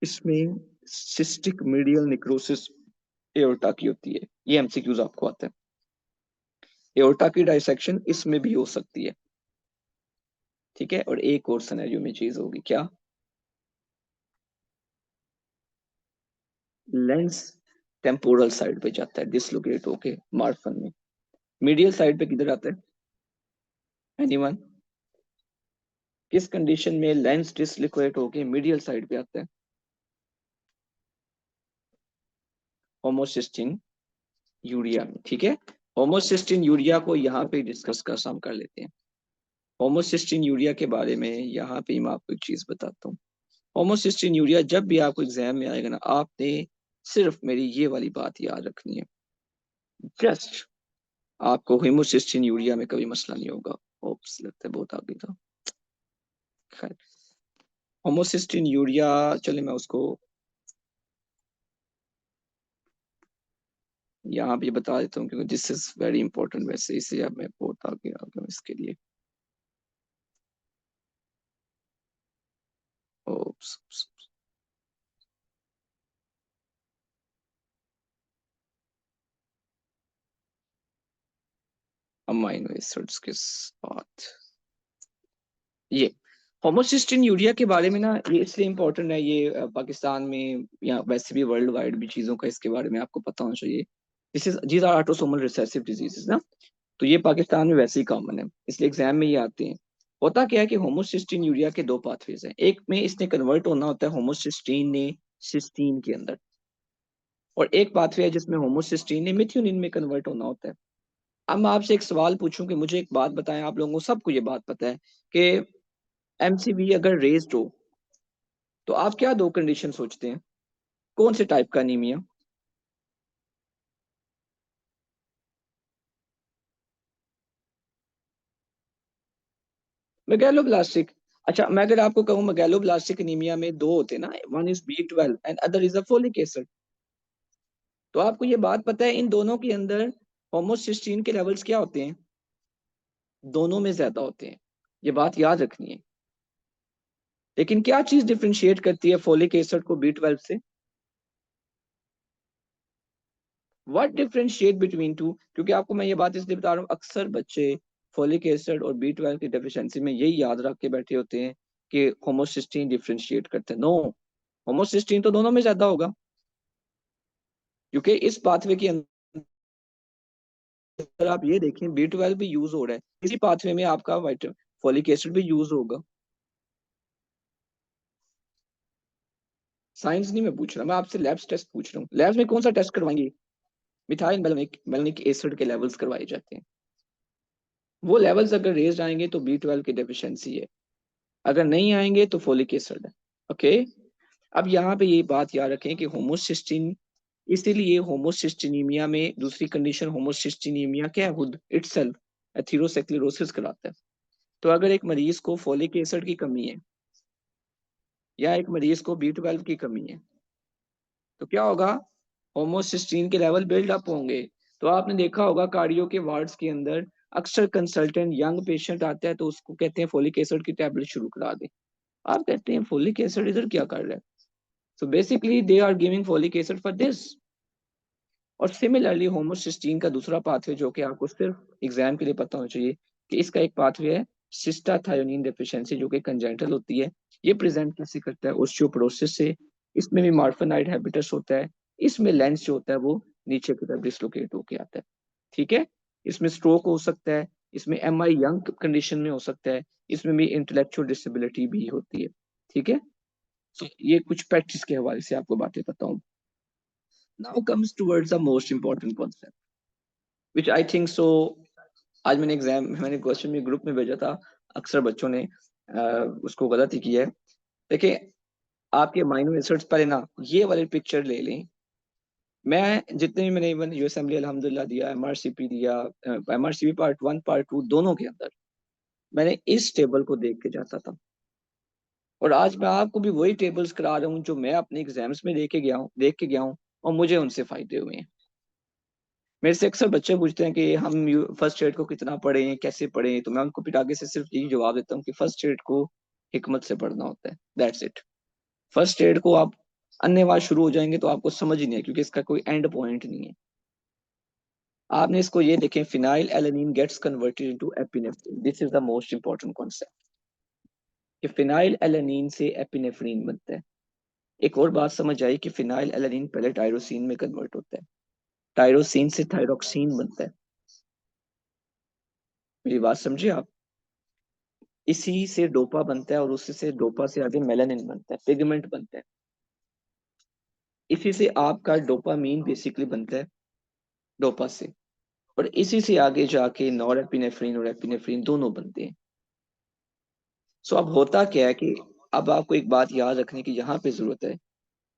इसमें सिस्टिक मीडियल नेक्रोसिस एओर्टा की होती है। ये एमसीक्यूज आपको आता है। एओर्टा की डाइसेक्शन इसमें भी हो सकती है, ठीक है। और एक और सिनेरियो में चीज होगी क्या? लेंस टेम्पोरल साइड पे जाता है डिसलोकेट होके मार्फन में। मीडियल साइड पे किधर आता है? एनीवन? किस कंडीशन में लेंस डिसलोकेट होके मीडियल साइड पे आता है? होमोसिस्टिन यूरिया में, ठीक है। होमोसिस्टिन यूरिया को यहाँ पे डिस्कस कर हम कर लेते हैं। होमोसिस्टिन यूरिया के बारे में यहाँ पे मैं आपको एक चीज बताता हूँ। होमोसिस्टिन यूरिया जब भी आपको एग्जाम में आएगा ना, आपने सिर्फ मेरी ये वाली बात याद रखनी है, जस्ट आपको होमोसिस्टिन यूरिया में कभी मसला नहीं होगा। ओप्स, लगता है बहुत आगे था। खैर, होमोसिस्टिन यूरिया, चले मैं उसको यहाँ पे बता देता हूँ क्योंकि दिस इज वेरी इंपॉर्टेंट, वैसे इसे अब मैं बहुत आगे आ गया इसके लिए। ओप्स, अमाइनो एसिड्स के साथ ये होमोसिस्टिन यूरिया के बारे में ना, ये इसलिए इम्पोर्टेंट है, ये पाकिस्तान में या वैसे भी वर्ल्ड वाइड भी चीज़ों का इसके बारे में आपको पता होना चाहिए। This is these are autosomal recessive diseases ना, तो ये पाकिस्तान में वैसे ही कॉमन है, इसलिए एग्जाम में ये आते हैं। होता क्या है कि होमोसिस्टिन यूरिया के दो पाथवेज हैं, एक में इसने कन्वर्ट होना होता है होमोसिस्टीन ने सिस्टीन के अंदर, और एक पाथवे है जिसमें होमोसिस्टीन ने मिथ्योनिन में कन्वर्ट होना होता है। अब मैं आपसे एक सवाल पूछूं कि मुझे एक बात बताएं, आप लोगों को सबको ये बात पता है कि एमसीवी अगर रेज्ड हो तो आप क्या दो कंडीशन सोचते हैं? कौन से टाइप का अनीमिया? मेगालोब्लास्टिक। अच्छा, मैं अगर आपको कहूँ मेगालोब्लास्टिक अनीमिया में दो होते हैं ना, one is B12 and other is a folic acid, तो आपको ये बात पता है इन दोनों के अंदर होमोसिस्टीन के लेवल्स क्या होते हैं? दोनों में ज्यादा होते हैं, ये बात याद रखनी है। लेकिन क्या चीज डिफरेंशिएट करती है फोलिक एसिड को B12 से? What differentiate between two? क्योंकि आपको मैं ये बात इसलिए बता रहा हूँ, अक्सर बच्चे फोलिक एसिड और B12 की डेफिशिएंसी में यही याद रख के बैठे होते हैं कि होमोसिस्टीन डिफरेंशिएट करते हैं। नो, होमोसिस्टीन तो दोनों में ज्यादा होगा, क्योंकि इस पाथवे के अंदर आप ये देखें B12 भी यूज हो रहा है, इसी पाथवे में आपका वाइट फोलिक एसिड भी यूज होगा। साइंस नहीं मैं पूछ रहा, मैं आपसे लैब्स टेस्ट पूछ रहा हूँ। लैब्स में कौन सा टेस्ट करवाएंगे? मिथाइल मेलानिक मेलानिक एसिड के लेवल्स करवाए जाते हैं। वो लेवल्स अगर रेज आएंगे तो B12 की डेफिशिएंसी है, अगर नहीं आएंगे तो फोलिक एसिड है। ओके, अब यहाँ पे ये बात याद रखें कि होमोसिस्टिन, इसीलिए होमोसिस्टिनीमिया में दूसरी कंडीशन होमोसिस्टिनीमिया क्या है, खुद इटसेल्फ एथेरोस्क्लेरोसिस कराता है। तो अगर एक मरीज को फोलिक एसिड की कमी है या एक मरीज को B12 की कमी है, तो क्या होगा? होमोसिस्टीन के लेवल बिल्ड अप होंगे। तो आपने देखा होगा कार्डियो के वार्ड्स के अंदर अक्सर कंसल्टेंट यंग पेशेंट आता है तो उसको कहते हैं फोलिक एसिड की टैबलेट शुरू करा दे। आप कहते हैं फोलिक एसिड इधर क्या कर रहा है? So basically they are giving folic acid for this. और सिमिलरली होमोसिस्टीन का दूसरा पाथवे जो कि आपको सिर्फ एग्जाम के लिए पता होना चाहिए कि इसका एक पाथवे है सिस्टाथायोनिन डेफिशिएंसी, जो कि कंजेंटल होती है। ये प्रेजेंट कैसे करता है? ओस्टियोपोरोसिस से। इसमें भी मार्फेनाइड हैबिटस होता है। इसमें लेंस जो होता है वो नीचे की तरफ डिसलोकेट होके आता है, ठीक है। इसमें स्ट्रोक हो सकता है, इसमें MI यंग कंडीशन में हो सकता है, इसमें भी इंटेलेक्चुअल डिसेबिलिटी भी होती है, ठीक है। So, ये कुछ प्रैक्टिस के हवाले से आपको बातें बताऊं। Now comes towards the most important concept which I think सो। आज मैंने क्वेश्चन में ग्रुप में भेजा था, अक्सर बच्चों ने उसको गलत ही किया है। देखिए, आपके अमाइनो एसिड्स पहले ना ये वाली पिक्चर ले लें, मैं जितने भी मैंने इवन यू असेंबली अल्हम्दुलिल्लाह दिया, एमआरसीपी दिया, एमआरसीपी पार्ट 1 पार्ट 2 दोनों के अंदर मैंने इस टेबल को देख के जाता था। और आज मैं आपको भी वही टेबल्स करा रहा हूँ जो मैं अपने एग्जाम्स में देख के गया हूँ और मुझे उनसे फायदे हुए हैं। मेरे से अक्सर बच्चे पूछते हैं कि हम फर्स्ट एड को कितना पढ़ें, कैसे पढ़ें, तो मैं उनको फिर आगे से सिर्फ यही जवाब देता हूँ कि फर्स्ट एड को हिकमत से पढ़ना होता है, दैट्स इट। फर्स्ट एड को आप अन्यवाद शुरू हो जाएंगे तो आपको समझ ही नहीं है, क्योंकि इसका कोई एंड पॉइंट नहीं है। आपने इसको ये देखें, phenylalanine gets converted into epinephrine, this is the most important concept कि फिनाइल एलानिन से एपिनेफ्रिन बनता है। एक और बात समझ आई कि फिनाइल एलानिन पहले टायरोसिन में कन्वर्ट होता है, टायरोसिन से थायरोक्सिन बनता है। मेरी बात समझिए आप। इसी से डोपा बनता है और उसी से डोपा से आगे मेलानिन बनता है, पिगमेंट बनता है। इसी से आपका डोपामीन बेसिकली बनता है, डोपा से। और इसी से आगे जाके नॉर एपिनेफ्रिन और एपिनेफ्रिन दोनों बनते हैं। सो अब होता क्या है कि अब आपको एक बात याद रखने की यहाँ पे जरूरत है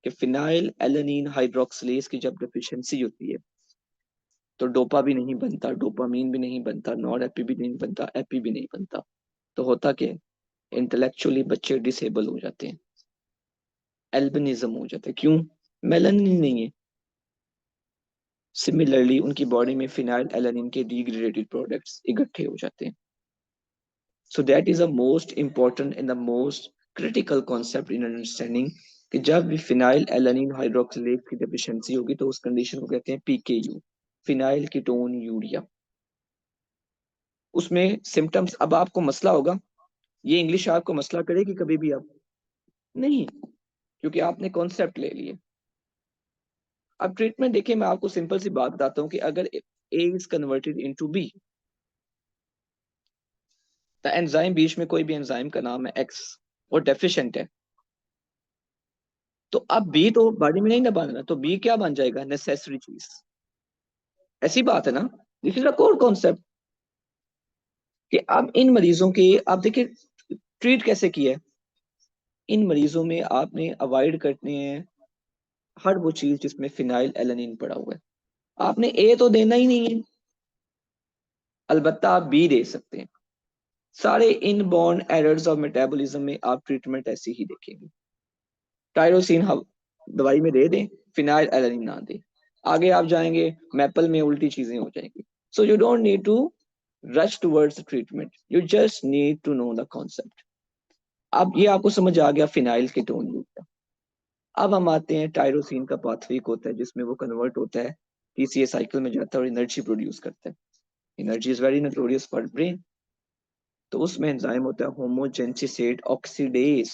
कि फिनाइल एलानिन हाइड्रोक्सिलेज की जब डेफिशिएंसी होती है तो डोपा भी नहीं बनता, डोपामीन भी नहीं बनता, नॉर एपी भी नहीं बनता, एपी भी नहीं बनता। तो होता क्या है, इंटेलेक्चुअली बच्चे डिसेबल हो जाते हैं, एल्बिनिज्म हो जाता है। क्यों? मेलानिन नहीं है। सिमिलरली उनकी बॉडी में फिनाइल एलानिन के डिग्रेडेड प्रोडक्ट्स इकट्ठे हो जाते हैं। सो that is the most important and the most critical concept in understanding कि जब भी फिनाइल एलानिन हाइड्रोक्सिलेज की डेफिशिएंसी होगी तो उस कंडीशन को कहते हैं पीकेयू, फिनाइल कीटोन यूरिया। उसमें सिम्टम्स, अब आपको मसला होगा, ये इंग्लिश आपको मसला करेगी कभी भी? आप नहीं, क्योंकि आपने कॉन्सेप्ट ले लिए। अब ट्रीटमेंट देखिए, मैं आपको सिंपल सी बात बताता हूँ कि अगर A is converted into B, the enzyme, बीच में कोई भी एंजाइम का नाम है एक्स और डेफिशिएंट है, तो अब बी तो बॉडी में नहीं ना बन रहा, तो बी क्या बन जाएगा? नेसेसरी चीज। ऐसी बात है ना? This is a core concept कि अब इन मरीजों के, आप देखिए ट्रीट कैसे किया है। इन मरीजों में आपने अवॉइड करने हैं हर वो चीज जिसमें फिनाइल एलानिन पड़ा हुआ है। आपने ए तो देना ही नहीं है, अलबत्ता आप बी दे सकते हैं। सारे इनबॉर्न एरर्स ऑफ मेटाबॉलिज्म में आप ट्रीटमेंट ऐसी ही देखेंगे। टायरोसिन हम दवाई में दे दें, फिनाइल एलानिन ना दें, आगे आप जाएंगे मैपल में उल्टी चीजें हो जाएंगी। So you don't need to rush towards treatment, you just need to know the concept. अब ये आपको समझ आ गया फिनाइल कीटोन यूरिया। अब हम आते हैं टायरोसिन का पाथवे होता है जिसमें वो कन्वर्ट होता है, टीसीए साइकिल में जाता है और एनर्जी प्रोड्यूस करता है। Energy is very notorious for brain. तो उसमें एंजाइम होता है होमोजेनेसिस ऑक्सीडेज।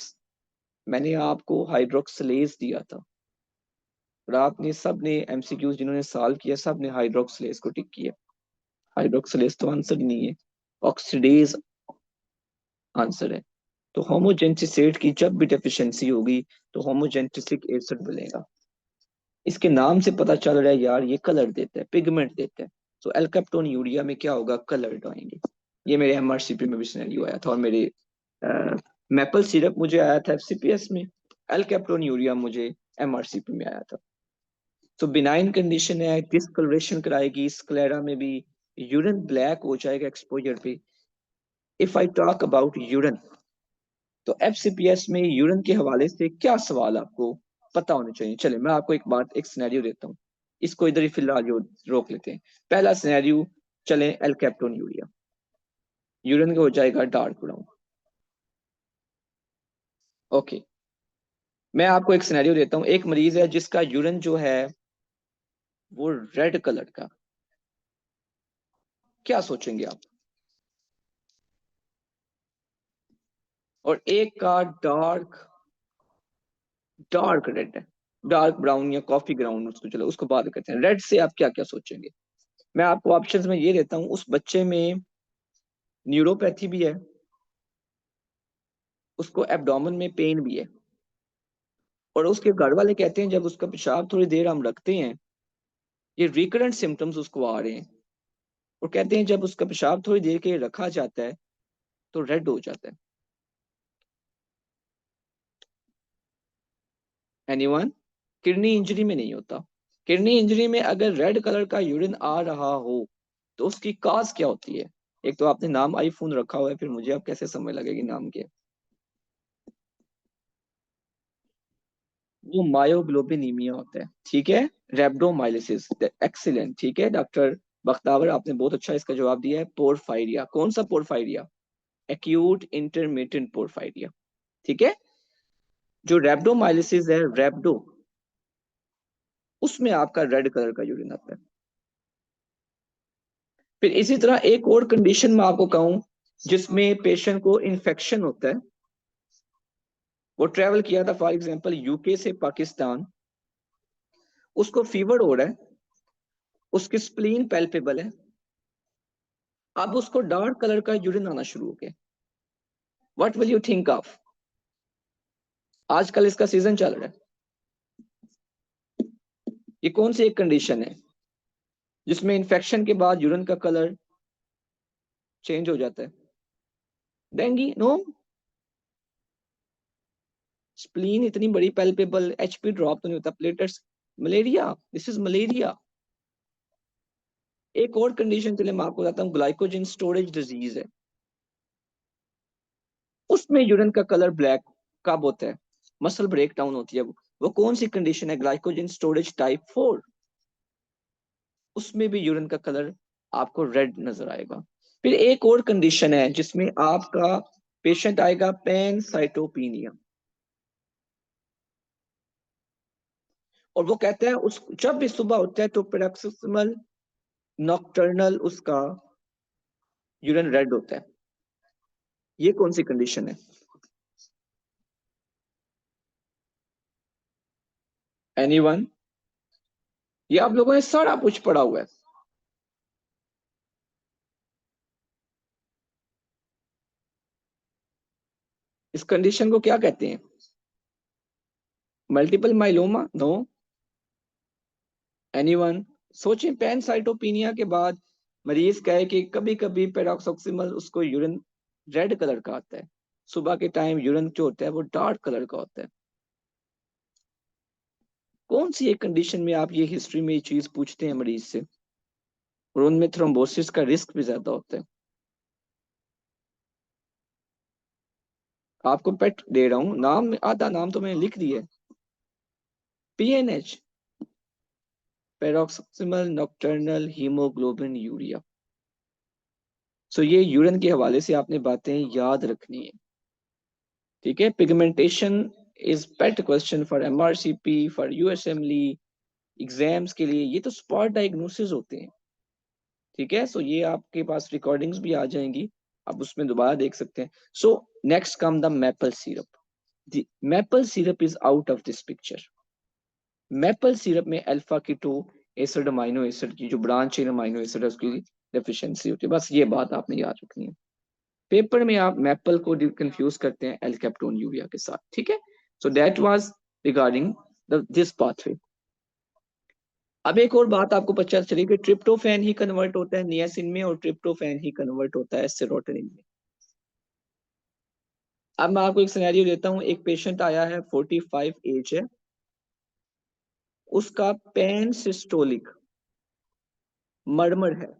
मैंने आपको हाइड्रोक्सिलेज दिया था और आपने सब ने एमसीक्यूज जिन्होंने सॉल्व किया सब ने हाइड्रोक्सिलेज को टिक किया। हाइड्रोक्सिलेज तो आंसर नहीं है, ऑक्सीडेज आंसर है। तो होमोजेनेसिस की जब भी डेफिशिएंसी होगी तो होमोजेनेटिक एसिड बनेगा। इसके नाम से पता चल रहा है यार, ये कलर देता है, पिगमेंट देता है। तो एल्केप्टोन यूरिया में क्या होगा? कलर्ड आएंगे। ये मेरे एमआरसीपी में भी सिनेरियो आया था और मेरे मैपल सिरप मुझे आया था एफसीपीएस में, एल्केप्टोन यूरिया मुझे एमआरसीपी में आया था। तो बिनाइन कंडीशन है, डिस्कलरेशन कराएगी, स्क्लेरा में भी यूरिन ब्लैक हो जाएगा एक्सपोजर पे। If I talk about urine, तो एफसीपीएस में यूरिन के हवाले से क्या सवाल आपको पता होने चाहिए? चले मैं आपको एक सिनेरियो देता हूँ, इसको इधर ही फिलहाल रोक लेते हैं। पहला सिनेरियो, चले एल्केप्टोन यूरिया, यूरिन का हो जाएगा डार्क ब्राउन। ओके, मैं आपको एक सिनेरियो देता हूँ। एक मरीज है जिसका यूरिन जो है वो रेड कलर का, क्या सोचेंगे आप? और एक का डार्क डार्क रेड है, डार्क ब्राउन या कॉफी ग्राउंड, उसको चलो उसको बात करते हैं। रेड से आप क्या क्या सोचेंगे? मैं आपको ऑप्शंस में ये देता हूँ, उस बच्चे में न्यूरोपैथी भी है, उसको एब्डोमेन में पेन भी है, और उसके घर वाले कहते हैं जब उसका पेशाब थोड़ी देर हम रखते हैं, ये रिकरेंट सिम्टम्स उसको आ रहे हैं, और कहते हैं जब उसका पेशाब थोड़ी देर के लिए रखा जाता है तो रेड हो जाता है। एनीवन? किडनी इंजरी में नहीं होता, किडनी इंजरी में अगर रेड कलर का यूरिन आ रहा हो तो उसकी काज क्या होती है? एक तो आपने नाम आईफोन रखा हुआ है, फिर मुझे अब कैसे समझ लगेगी नाम के? वो मायोग्लोबिनीमिया होता है, ठीक है। रेब्डोमाइलिसिस, एक्सीलेंट, ठीक है डॉक्टर बख्तावर, आपने बहुत अच्छा इसका जवाब दिया है। पोरफायरिया, कौन सा पोरफायरिया? एक्यूट इंटरमिटेंट पोरफायरिया, ठीक है। जो रेब्डोमाइलिसिस है, रेब्डो, उसमें आपका रेड कलर का यूरिन आता है। फिर इसी तरह एक और कंडीशन में आपको कहूं जिसमें पेशेंट को इन्फेक्शन होता है, वो ट्रेवल किया था फॉर एग्जांपल यूके से पाकिस्तान, उसको फीवर हो रहा है, उसकी स्प्लीन पैल्पेबल है, अब उसको डार्क कलर का यूरिन आना शुरू हो गया। What will you think of? आजकल इसका सीजन चल रहा है, ये कौन सी एक कंडीशन है जिसमें इन्फेक्शन के बाद यूरिन का कलर चेंज हो जाता है? डेंगी? नो। स्प्लीन इतनी बड़ी पैल्पेबल, एचपी ड्रॉप तो नहीं होता, platelets. Malaria, this is malaria. एक और कंडीशन चले मैं आपको बताता हूँ, ग्लाइकोजन स्टोरेज डिजीज है, उसमें यूरिन का कलर ब्लैक कब होता है? मसल ब्रेक डाउन होती है वो कौन सी कंडीशन है? ग्लाइकोजन स्टोरेज टाइप 4, उसमें भी यूरिन का कलर आपको रेड नजर आएगा। फिर एक और कंडीशन है जिसमें आपका पेशेंट आएगा पैनसाइटोपिनिया, और वो कहते हैं उस जब भी सुबह होता है तो पेरोक्सिस्मल नॉकटर्नल उसका यूरिन रेड होता है। ये कौन सी कंडीशन है? एनीवन? ये आप लोगों ने सारा कुछ पढ़ा हुआ है। इस कंडीशन को क्या कहते हैं? Multiple myeloma? नो। एनीवन? सोचें, पैनसाइटोपिनिया के बाद मरीज कहे कि कभी कभी पेरोक्सिमल उसको यूरिन रेड कलर का आता है, सुबह के टाइम यूरिन जो होता है वो डार्क कलर का होता है। कौन सी एक कंडीशन में आप ये हिस्ट्री में ये चीज पूछते हैं मरीज से, और उनमें थ्रोम्बोसिस का रिस्क भी ज्यादा होता है? आपको पेट दे रहा हूँ नाम, आधा नाम तो मैंने लिख दिया है। PNH, paroxysmal nocturnal hemoglobinuria. So ये यूरिन के हवाले से आपने बातें याद रखनी है, ठीक है। Pigmentation is pet question for MRCP, for USMLE exams के लिए, ये तो स्पॉट डायग्नोसिस होते हैं, ठीक है। सो ये आपके पास रिकॉर्डिंग्स भी आ जाएंगी, आप उसमें दोबारा देख सकते हैं। So next come the maple syrup. The maple syrup is out of this picture. Maple syrup में alpha keto acid amino acid की जो ब्रांच चेन अमाइनो एसिड है उसकी डेफिशिएंसी होती है, बस ये बात आपने याद रखनी है। पेपर में आप मैपल को कंफ्यूज करते हैं एल कैप्टोन यूरिया के साथ, ठीक है। So that was regarding this pathway. अब एक और बात आपको पता चली कि ट्रिप्टोफैन ही कन्वर्ट होता है नियासिन में, और ट्रिप्टोफैन ही कन्वर्ट होता है सेरोटोनिन में। अब मैं आपको एक सिनेरियो देता हूँ, एक पेशेंट आया है, 45 एज है, उसका पेन सिस्टोलिक मर्मर है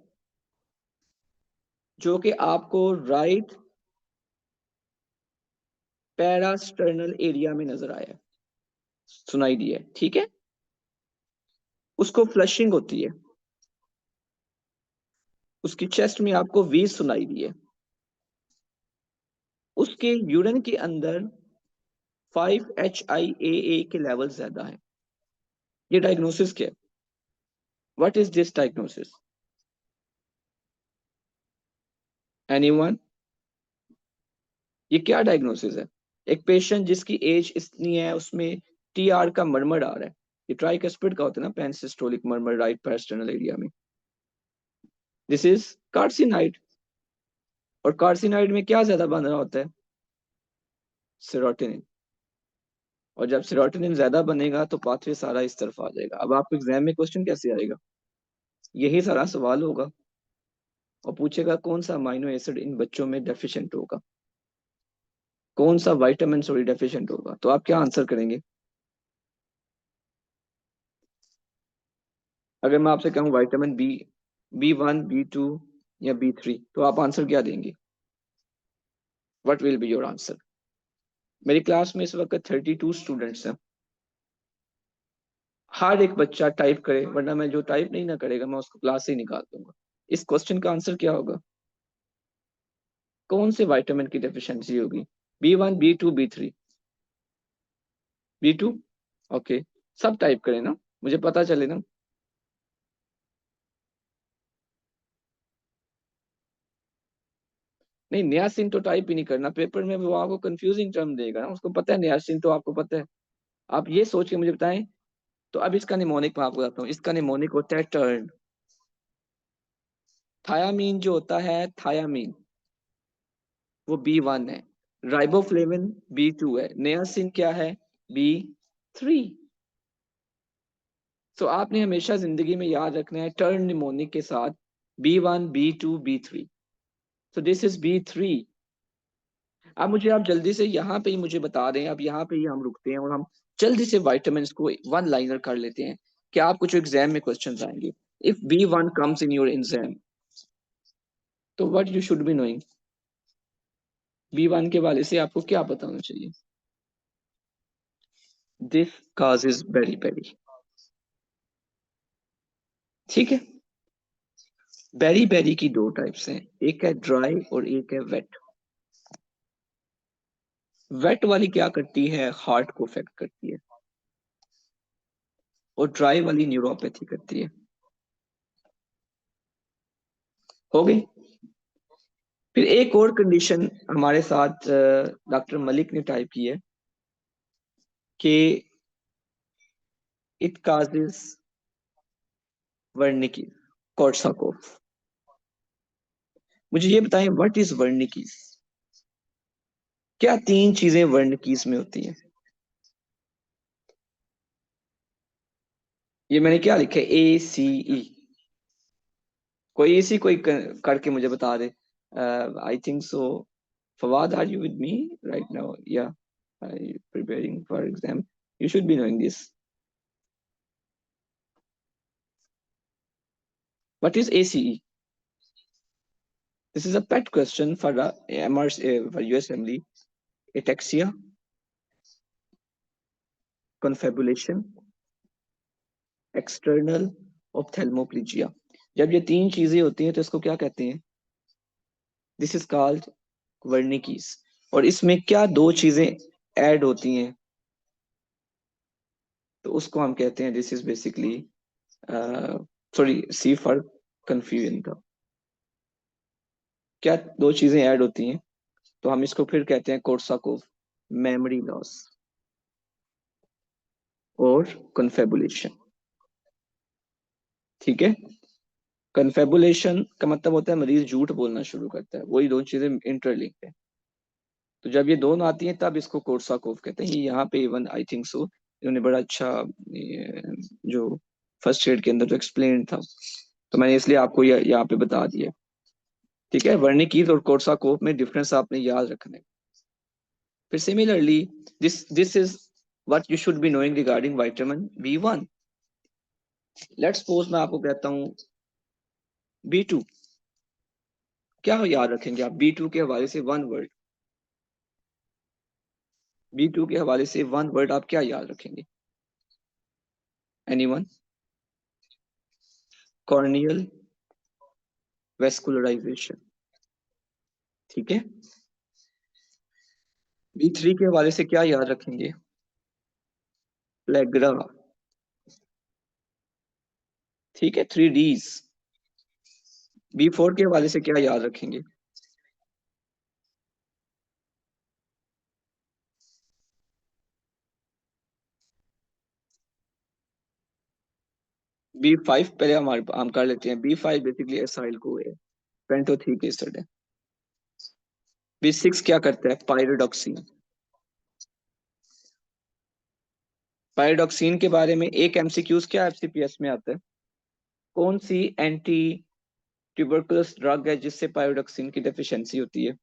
जो कि आपको राइट पैरास्टर्नल एरिया में नजर आया, सुनाई दिया, ठीक है। उसको फ्लशिंग होती है, उसकी चेस्ट में आपको वी सुनाई दी है, उसके यूरिन के अंदर 5-HIAA के लेवल ज्यादा है। ये डायग्नोसिस क्या है? What is this diagnosis? Anyone? ये क्या डायग्नोसिस है? एक पेशेंट जिसकी एज इतनी है उसमें टीआर का मरमर आ रहा है, ये ट्राइकस्पिड का होता है ना, पेनसिस्टोलिक मरमर राइट पेरिस्टर्नल एरिया में। दिस इज कार्सिनाइड, और कार्सिनाइड में क्या ज्यादा बन रहा होता है? सेरोटोनिन। और जब सेरोटोनिन ज्यादा बनेगा तो पाथवे सारा इस तरफ आ जाएगा। अब आपको एग्जाम में क्वेश्चन कैसे आएगा? यही सारा सवाल होगा, और पूछेगा कौन सा अमाइनो एसिड इन बच्चों में डेफिशिएंट होगा, कौन सा विटामिन सॉरी डेफिशिएंट होगा, तो आप क्या आंसर करेंगे? अगर मैं आपसे कहूँ विटामिन बी, B1, B2 या B3, तो आप आंसर क्या देंगे? What will be your answer? मेरी क्लास में इस वक्त 32 स्टूडेंट्स हैं। हर एक बच्चा टाइप करे, वरना मैं जो टाइप नहीं ना करेगा मैं उसको क्लास से ही निकाल दूंगा। इस क्वेश्चन का आंसर क्या होगा? कौन से विटामिन की डेफिशिएंसी होगी? B1, B2, B3? B2? Okay, सब टाइप करें ना, मुझे पता चले ना। नहीं, नियासिन तो टाइप ही नहीं करना पेपर में, वो आपको कंफ्यूजिंग टर्म देगा ना, उसको पता है नियासिन तो आपको पता है। आप ये सोच के मुझे बताएं। तो अब इसका निमोनिक मैं आपको बताता हूँ, इसका निमोनिक होता है टर्न। थायामीन जो होता है, थायामीन, वो B1 है। राइबोफ्लेविन B2 है। नियासिन क्या है? B3। तो आपने हमेशा जिंदगी में याद रखना है टर्न निमोनिक के साथ B1, B2, B3। So this is B3। अब मुझे आप जल्दी से यहाँ पे ही मुझे बता दें, अब यहाँ पे ही हम रुकते हैं और हम जल्दी से वाइटामिन को वन लाइनर कर लेते हैं कि आपको जो एग्जाम में क्वेश्चन आएंगे। If B1 comes in your exam, तो what you should be knowing? B1 के वाले से आपको क्या बताना चाहिए? This causes beri beri. ठीक है। बेरी बेरी की दो टाइप्स हैं, एक है ड्राई और एक है वेट। वेट वाली क्या करती है? हार्ट को अफेक्ट करती है। और ड्राई वाली न्यूरोपैथी करती है। हो गई। फिर एक और कंडीशन हमारे साथ डॉक्टर मलिक ने टाइप की है कि इट काजेस वर्निकी कोर्साकोफ। मुझे ये बताएं व्हाट इज वर्निकीज? क्या तीन चीजें वर्निकीज में होती हैं? ये मैंने क्या लिखा है? ACE। कोई इसी कोई करके मुझे बता दे। I think so. Fawad, are you with me right now? या preparing for exam? You should be knowing this. What is ACE? This is a pet question for the for US Assembly. Ataxia, confabulation, external ophthalmoplegia. जब ये तीन चीजें होती हैं तो इसको क्या कहते हैं? This is called Wernicke's. और इसमें क्या दो चीजें ऐड होती हैं तो उसको हम कहते हैं, this is basically, sorry, C for confusion था। क्या दो चीजें ऐड होती हैं तो हम इसको फिर कहते हैं कोर्साकोफ? मेमोरी लॉस और कन्फेबुलेशन। ठीक है। कन्फेबुलेशन का मतलब होता है मरीज झूठ बोलना शुरू करता है, वही दोनों चीजें इंटरलिंक्ड है। तो जब ये दोनों आती हैं तब इसको कोर्साकोफ कहते हैं। ये यहाँ पे इवन आई थिंक सो इन्होंने बड़ा अच्छा जो फर्स्ट एड के अंदर जो एक्सप्लेन था, तो मैंने इसलिए आपको यहाँ पे बता दिया। ठीक है, वर्निकीज और कोर्साकोफ में डिफरेंस आपने याद रखना है। फिर similarly this is what you should be knowing regarding vitamin B1। Let's suppose मैं आपको कहता हूँ B2, क्या याद रखेंगे आप B2 के हवाले से? One word. B2 के हवाले से वन वर्ड आप क्या याद रखेंगे? एनीवन? Corneal vascularisation. ठीक है। B3 के हवाले से क्या याद रखेंगे? प्लेग्रा। ठीक है, 3Ds। B4 के हवाले से क्या याद रखेंगे? B5 पहले हम कर लेते हैं। B5 बेसिकली एसाइल को है, पेंटोथिक एसिड है। B6 क्या करता है? पायरोडॉक्सिन। पायरोडॉक्सिन के बारे में एक MCQs क्या FCPS में आता है? कौन सी एंटी ट्यूबरकुलस ड्रग है जिससे पायरोडॉक्सिन की डेफिशिएंसी होती है?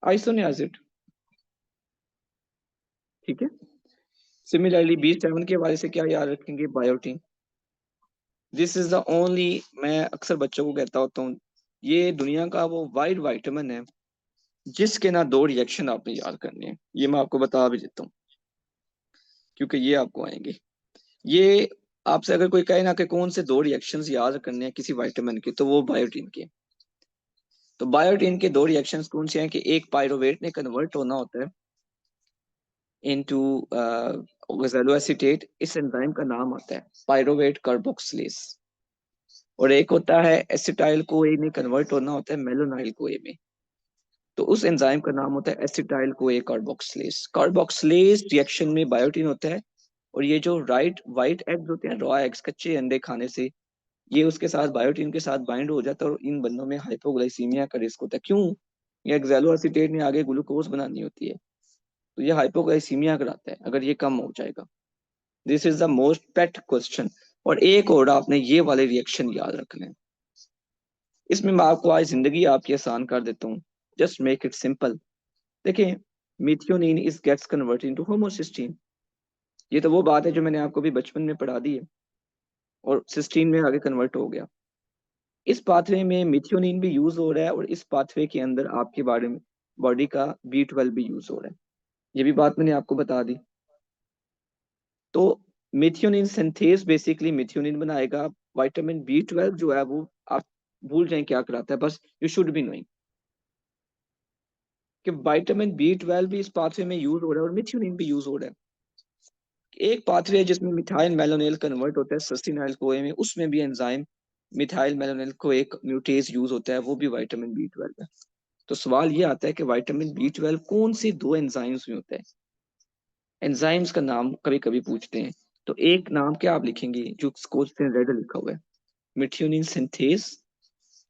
आइसोनियाजिड। ठीक है। सिमिलरली B7 के हवाले से क्या याद रखेंगे? Biotin. This is the only, मैं अक्सर बच्चों को कहता होता हूँ, ये दुनिया का वो वाइड वाइटामिन है जिसके ना दो रिएक्शन आपने याद करने हैं। ये मैं आपको बता भी देता हूँ, क्योंकि ये आपको आएंगे। ये आपसे अगर कोई कहे ना कि कौन से दो रिएक्शंस याद करने हैं किसी विटामिन के, तो वो बायोटीन के। तो बायोटीन के दो रिएक्शंस कौन से हैं कि एक पायरोवेट में कन्वर्ट होना होता है इनटू ओक्सैलोएसीटेट। इस एंजाइम का नाम होता है पायरोवेट कार्बोक्सिलेज। और एक होता है एसिटाइल कोए में कन्वर्ट होना होता है मेलोनाइल कोए में। तो उस एंजाइम का नाम होता है acetyl CoA carboxylase. Carboxylase reaction में बायोटीन होता है। और ये जो राइट वाइट एग्स होते हैं, रॉ एग्स, कच्चे अंडे खाने से ये उसके साथ बायोटीन के साथ बाइंड हो जाता है और इन बंदों में हाइपोग्लाइसीमिया का रिस्क होता है। क्यों? ये एक्सैलोएसीटेट ने आगे ग्लूकोज बनानी होती है, तो ये हाइपोग्लाइसीमिया कराता है अगर ये कम हो जाएगा। This is the most pet question. और एक और आपने ये वाले रिएक्शन याद रखने हैं। इसमें मैं आपको आज जिंदगी आपकी आसान कर देता हूँ। Just make it simple. देखिए, methionine is gets converted into homocysteine. ये तो वो बात है जो मैंने आपको भी बचपन में पढ़ा दी है, और सिस्टीन में आगे कन्वर्ट हो गया। इस पाथवे में मिथियोनिन भी यूज हो रहा है, और इस पाथवे के अंदर आपके बारे में बॉडी का B12 भी यूज हो रहा है। ये भी बात मैंने आपको बता दी। तो मिथियोनिन सिंथेज बेसिकली मिथियोनिन बनाएगा। विटामिन B12 जो है वो आप भूल जाएं क्या कराता है, बस यू शुड बी नोइंग कि विटामिन B12 भी इस पाथवे में यूज हो रहा है और मिथियोनिन भी यूज हो रहा है। एक पाथवे है जिसमें मिथाइल मेलोनिल कन्वर्ट होता है सस्टिनाइल कोए में, उसमें भी एंजाइम मिथाइल मेलोनिल को एक म्यूटेज यूज होता है, वो भी विटामिन B12 है। तो सवाल ये आता है कि विटामिन B12 कौन से दो एंजाइम्स में होता है? एंजाइम्स का नाम कभी कभी पूछते हैं। तो एक नाम क्या आप लिखेंगे जो स्कोच से रेड लिखा हुआ है? Methionine synthase.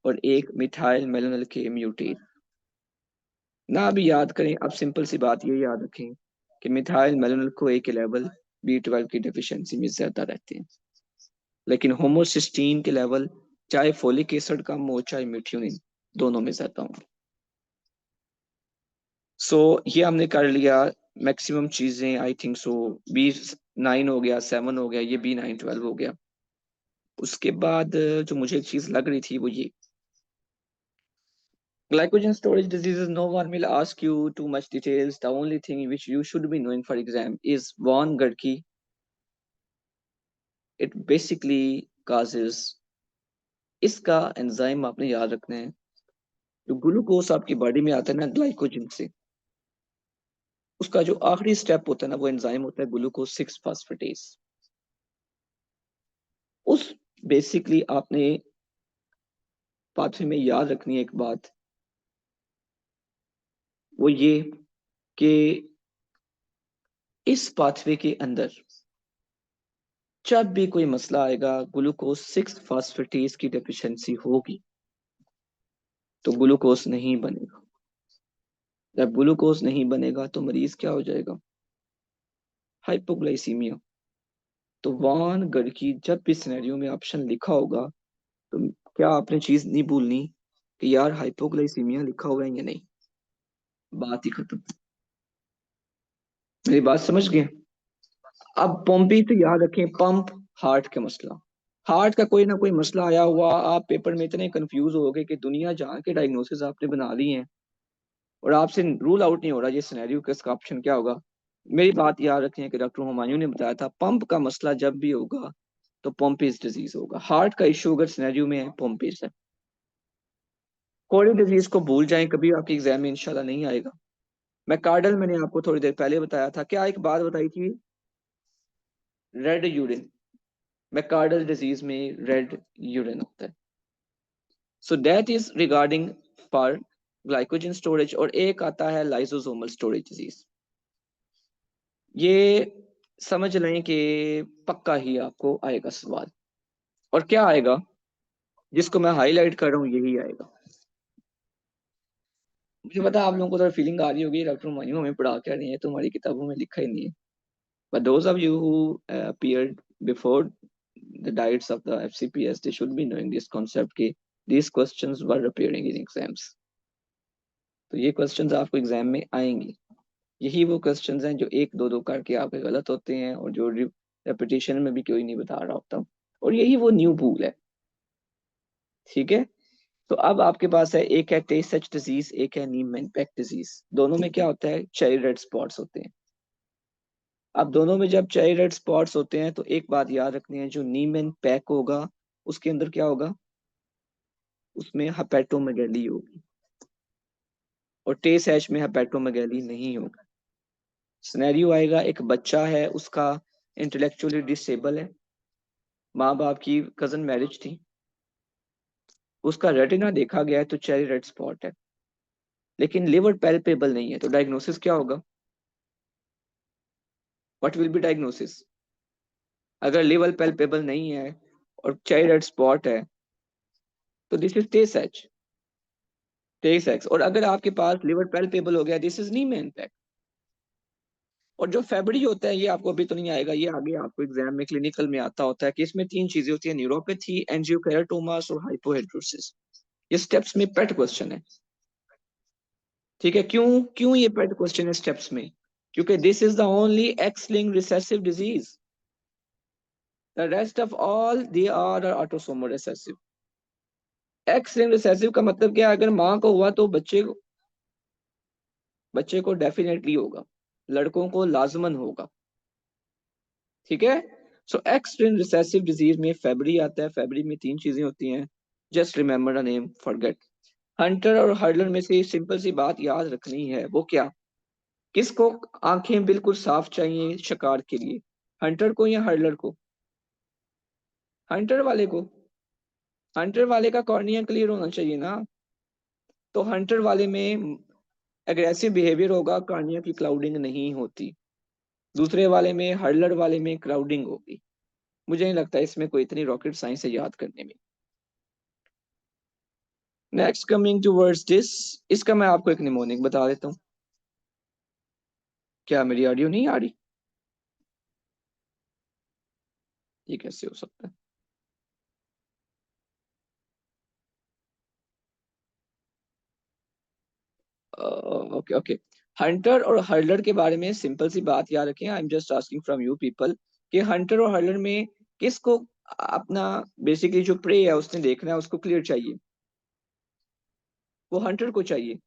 और एक मिथाइल मेलोनिल के म्यूटेज। ना भी याद करें, अब सिंपल सी बात ये याद रखें कि मिथाइल मेलोनिल को एक लेवल B12 की डेफिशिएंसी में ज्यादा रहते हैं, लेकिन होमोसिस्टीन के लेवल चाहे फोलिक एसिड कम हो चाहे मिथियोनिन, दोनों में ज्यादा हो। सो ये हमने कर लिया मैक्सिमम चीजें, आई थिंक सो। B9 हो गया, 7 हो गया, ये B9-12 हो गया। उसके बाद जो मुझे एक चीज लग रही थी वो ये, glycogen storage diseases, no one will ask you too much details. The only thing which you should be knowing for exam is von Gurki. It basically causes, इसका एंजाइम आपने याद रखना है। जो ग्लूकोज आपकी बॉडी में आता है ना ग्लाइकोजन से, उसका जो आखिरी स्टेप होता है ना वो एंजाइम होता है ग्लूकोज 6 फास्फेटेज। उस बेसिकली आपने पाथवे में याद रखनी है एक बात, वो ये कि इस पाथवे के अंदर जब भी कोई मसला आएगा, ग्लूकोज 6 फास्फेटेज की डेफिशिएंसी होगी तो ग्लूकोज नहीं बनेगा। जब ग्लूकोज नहीं बनेगा तो मरीज क्या हो जाएगा? हाइपोग्लाइसीमिया। तो वान गर की जब भी सिनेरियो में ऑप्शन लिखा होगा, तो क्या आपने चीज नहीं भूलनी कि यार हाइपोग्लाइसीमिया लिखा हुआ है या नहीं। बात ही खत्म। मेरी बात समझ गए? अब पंपी तो याद रखें, पंप हार्ट का मसला। हार्ट का कोई ना कोई मसला आया हुआ, आप पेपर में इतने कंफ्यूज हो गए कि दुनिया जहां के डायग्नोसिस आपने बना ली हैं, और आपसे रूल आउट नहीं हो रहा ये सिनेरियो का इसका ऑप्शन क्या होगा। मेरी बात याद रखें कि डॉक्टर हुमायूं ने बताया था पंप का मसला जब भी होगा तो पोम्पिस डिजीज होगा। हार्ट का इश्यू अगर सिनेरियो में है, पोम्पिस है। कोई डिजीज को भूल जाएं, कभी आपके एग्जाम में इंशाल्लाह नहीं आएगा। मैं कार्डल, मैंने आपको थोड़ी देर पहले बताया था, क्या एक बात बताई थी? Red urine. मैकार्डल डिजीज में रेड यूरिन होता है। So that is regarding for glycogen storage. और एक आता है लाइसोसोमल स्टोरेज डिजीज। ये समझ लें कि पक्का ही आपको आएगा सवाल। और क्या आएगा? जिसको मैं हाईलाइट कर रहा हूँ यही आएगा। मुझे पता है आप लोगों को तो फीलिंग आ रही होगी डॉक्टर हुमायूं हमें पढ़ा क्या रही है, तुम्हारी किताबों में लिखा ही नहीं है। But those of you who appeared before the diets of the FCPS, they should be knowing this concept कि these questions were appearing in exams। तो ये क्वेश्चंस आपको एग्जाम में आएंगे। यही वो क्वेश्चंस हैं जो एक दो दो करके आपके गलत होते हैं और जो रेपिटेशन में भी कोई नहीं बता रहा होता। और यही वो न्यू पूल है। ठीक है। तो अब आपके पास है, एक है टे सच डिजीज, एक है नीमैन पैक डिजीज। दोनों में क्या होता है, चेरी रेड स्पॉट्स होते हैं। अब दोनों में जब चेरी रेड स्पॉट्स होते हैं तो एक बात याद रखनी है, जो नीमैन पैक होगा उसके अंदर क्या होगा, उसमें हेपेटोमेगैली होगी, और टे सैच में हेपेटोमेगैली नहीं होगा। सिनेरियो आएगा, एक बच्चा है, उसका इंटेलेक्चुअली डिसेबल है, माँ बाप की कजन मैरिज थी, उसका रेटिना देखा गया है तो चेरी रेड स्पॉट है, लेकिन लिवर पैल्पेबल नहीं है, तो डायग्नोसिस क्या होगा, व्हाट विल बी डायग्नोसिस? अगर लिवर पैल्पेबल नहीं है और चेरी रेड स्पॉट है तो दिस इज टे सैच, टे सैच। और अगर आपके पास लिवर पैल्पेबल हो गया, दिस इज नीमैन पैक। और जो फेबरी होता है, ये आपको अभी तो नहीं आएगा, ये आगे आपको एग्जाम में क्लिनिकल में आता होता है, कि इसमें तीन चीजें होती है, न्यूरोपैथी, एंजियोकेराटोमास और हाइपोहाइड्रोसिस। ये स्टेप्स में पेट क्वेश्चन है। ठीक है, क्यों क्यों ये पेट क्वेश्चन है स्टेप्स में? क्योंकि this is the only X linked recessive disease, the rest of all they are autosomal recessive. X linked recessive का मतलब क्या है, अगर माँ को हुआ तो बच्चे को डेफिनेटली होगा, लड़कों को लाजमन होगा। ठीक है। सो एक्स लिंक्ड रिसेसिव डिजीज में फेबरी आता है, फेबरी में तीन चीजें होती हैं, just remember the name, forget. Hunter और हर्डलर में से सिंपल सी बात याद रखनी है, वो क्या, किसको आंखें बिल्कुल साफ चाहिए शिकार के लिए, हंटर को या हर्डलर को? हंटर वाले को। हंटर वाले का कॉर्निया क्लियर होना चाहिए ना, तो हंटर वाले में एग्रेसिव बिहेवियर होगा, कॉर्निया की क्लाउडिंग नहीं होती। दूसरे वाले में, हर्डलर वाले में क्राउडिंग होगी। मुझे नहीं लगता इसमें कोई इतनी रॉकेट साइंस है याद करने में। नेक्स्ट कमिंग टूवर्ड्स दिस, इसका मैं आपको एक निमोनिक बता देता हूँ। क्या मेरी ऑडियो नहीं आ रही? ये कैसे हो सकता है? Okay okay. हंटर और हर्डलर के बारे में सिंपल सी बात याद रखें, I am just asking from you people, कि हंटर और हर्डलर में किसको अपना बेसिकली जो प्रे है उसने देखना है, उसको क्लियर चाहिए, वो हंटर को चाहिए।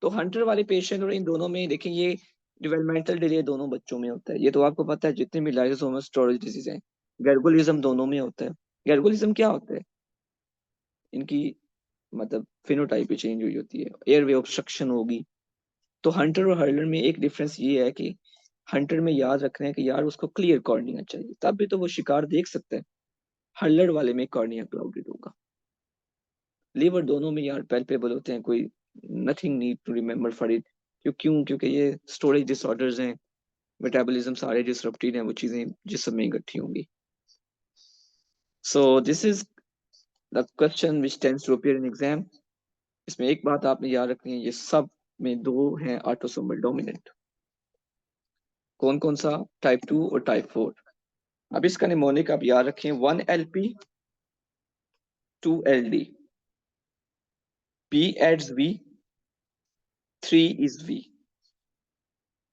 तो हंटर वाले पेशेंट और इन दोनों में देखें, ये डेवलपमेंटल डिले दोनों बच्चों में होता है, ये तो आपको पता है, जितने भी लाइसोसोमल स्टोरेज डिजीज हैं। गर्गुलिज्म दोनों में होता है। गर्गुलिज्म क्या होता है, इनकी मतलब फिनोटाइप ही चेंज हुई होती है, एयरवे ऑब्स्ट्रक्शन होगी। तो हंटर और हर्डलर में एक डिफरेंस ये है कि हंटर में याद रखना है कि यार उसको क्लियर कॉर्निया चाहिए, तब भी तो वो शिकार देख सकता है। हर्डलर वाले में कॉर्निया क्लाउडेड होगा। लीवर दोनों में यार पैल्पेबल होते हैं, कोई nothing need to remember for it. क्यों? क्योंकि ये स्टोरेज डिसऑर्डर्स हैं, मेटाबॉलिज्म सारे डिसरप्टेड हैं, वो चीजें जिसम में इकट्ठी होंगी। So this is the question which tends to appear in exam. इसमें एक बात आपने याद रखनी है, ये सब में दो हैं ऑटोसोमल डोमिनेंट। कौन कौन सा? टाइप 2 और टाइप 4। अब इसका निमोनिक आप याद रखें, 1 LP 2 LD, B adds V, 3 is V,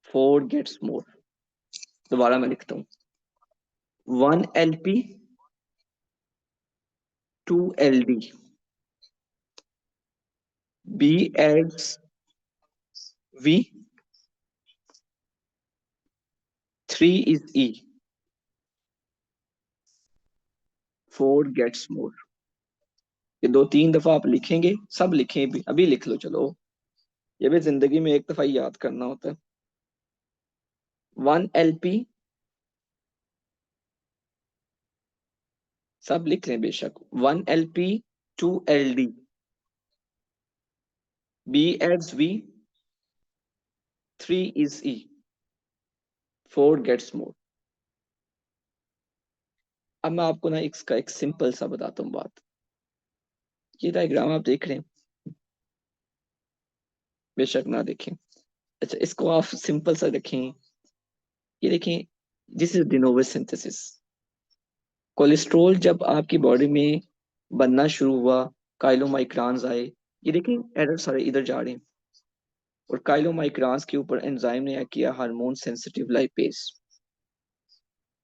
4 gets more। दोबारा मैं लिखता हूँ, 1 LP 2 LD, B adds V, 3 is E, 4 gets more। ये दो तीन दफा आप लिखेंगे, सब लिखें भी, अभी लिख लो चलो, ये भी जिंदगी में एक दफा ही याद करना होता है। 1 LP, सब लिख लें बेशक, 1 LP 2 LD, B adds V, 3 is E, 4 gets more। अब मैं आपको ना इसका एक सिंपल सा बताता हूँ बात। ये डायग्राम आप देख रहे हैं, बेशक ना देखें, अच्छा इसको आप सिंपल सा देखें। ये देखें, this is de novo synthesis. Cholesterol जब आपकी बॉडी में बनना शुरू हुआ, काइलोमाइक्रान्स आए, ये देखें एरर सारे इधर जा रहे हैं, और काइलोमाइक्रान्स के ऊपर एंजाइम ने किया हार्मोन सेंसिटिव लाइपेज।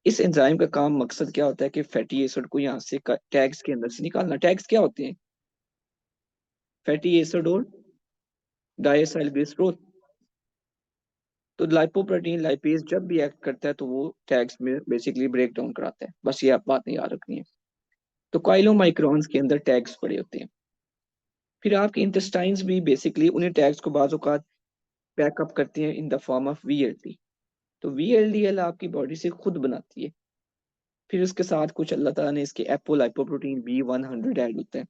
इस एंजाइम का काम मकसद क्या होता है कि फैटी एसिड को यहाँ से टैग्स के अंदर से निकालना। टैग्स क्या होते हैं? फैटी एसिड और डायसाइल ग्लिसरॉल। तो लाइपोप्रोटीन लाइपेज जब भी एक्ट करता है तो वो टैग्स में बेसिकली ब्रेक डाउन कराता है। बस ये आप बात नहीं याद रखनी है। तो काइलोमाइक्रॉन्स के अंदर टैग्स पड़े होते हैं। फिर आपके इंटेस्टाइन्स भी बेसिकली उन्हीं टैग्स को बाज़ औक़ात बैकअप करती हैं in the form of VLT. तो वीएलडीएल आपकी बॉडी से खुद बनाती है। फिर उसके साथ कुछ अल्लाह ताला ने इसके एपोलाइपोप्रोटीन B100 ऐड होते हैं।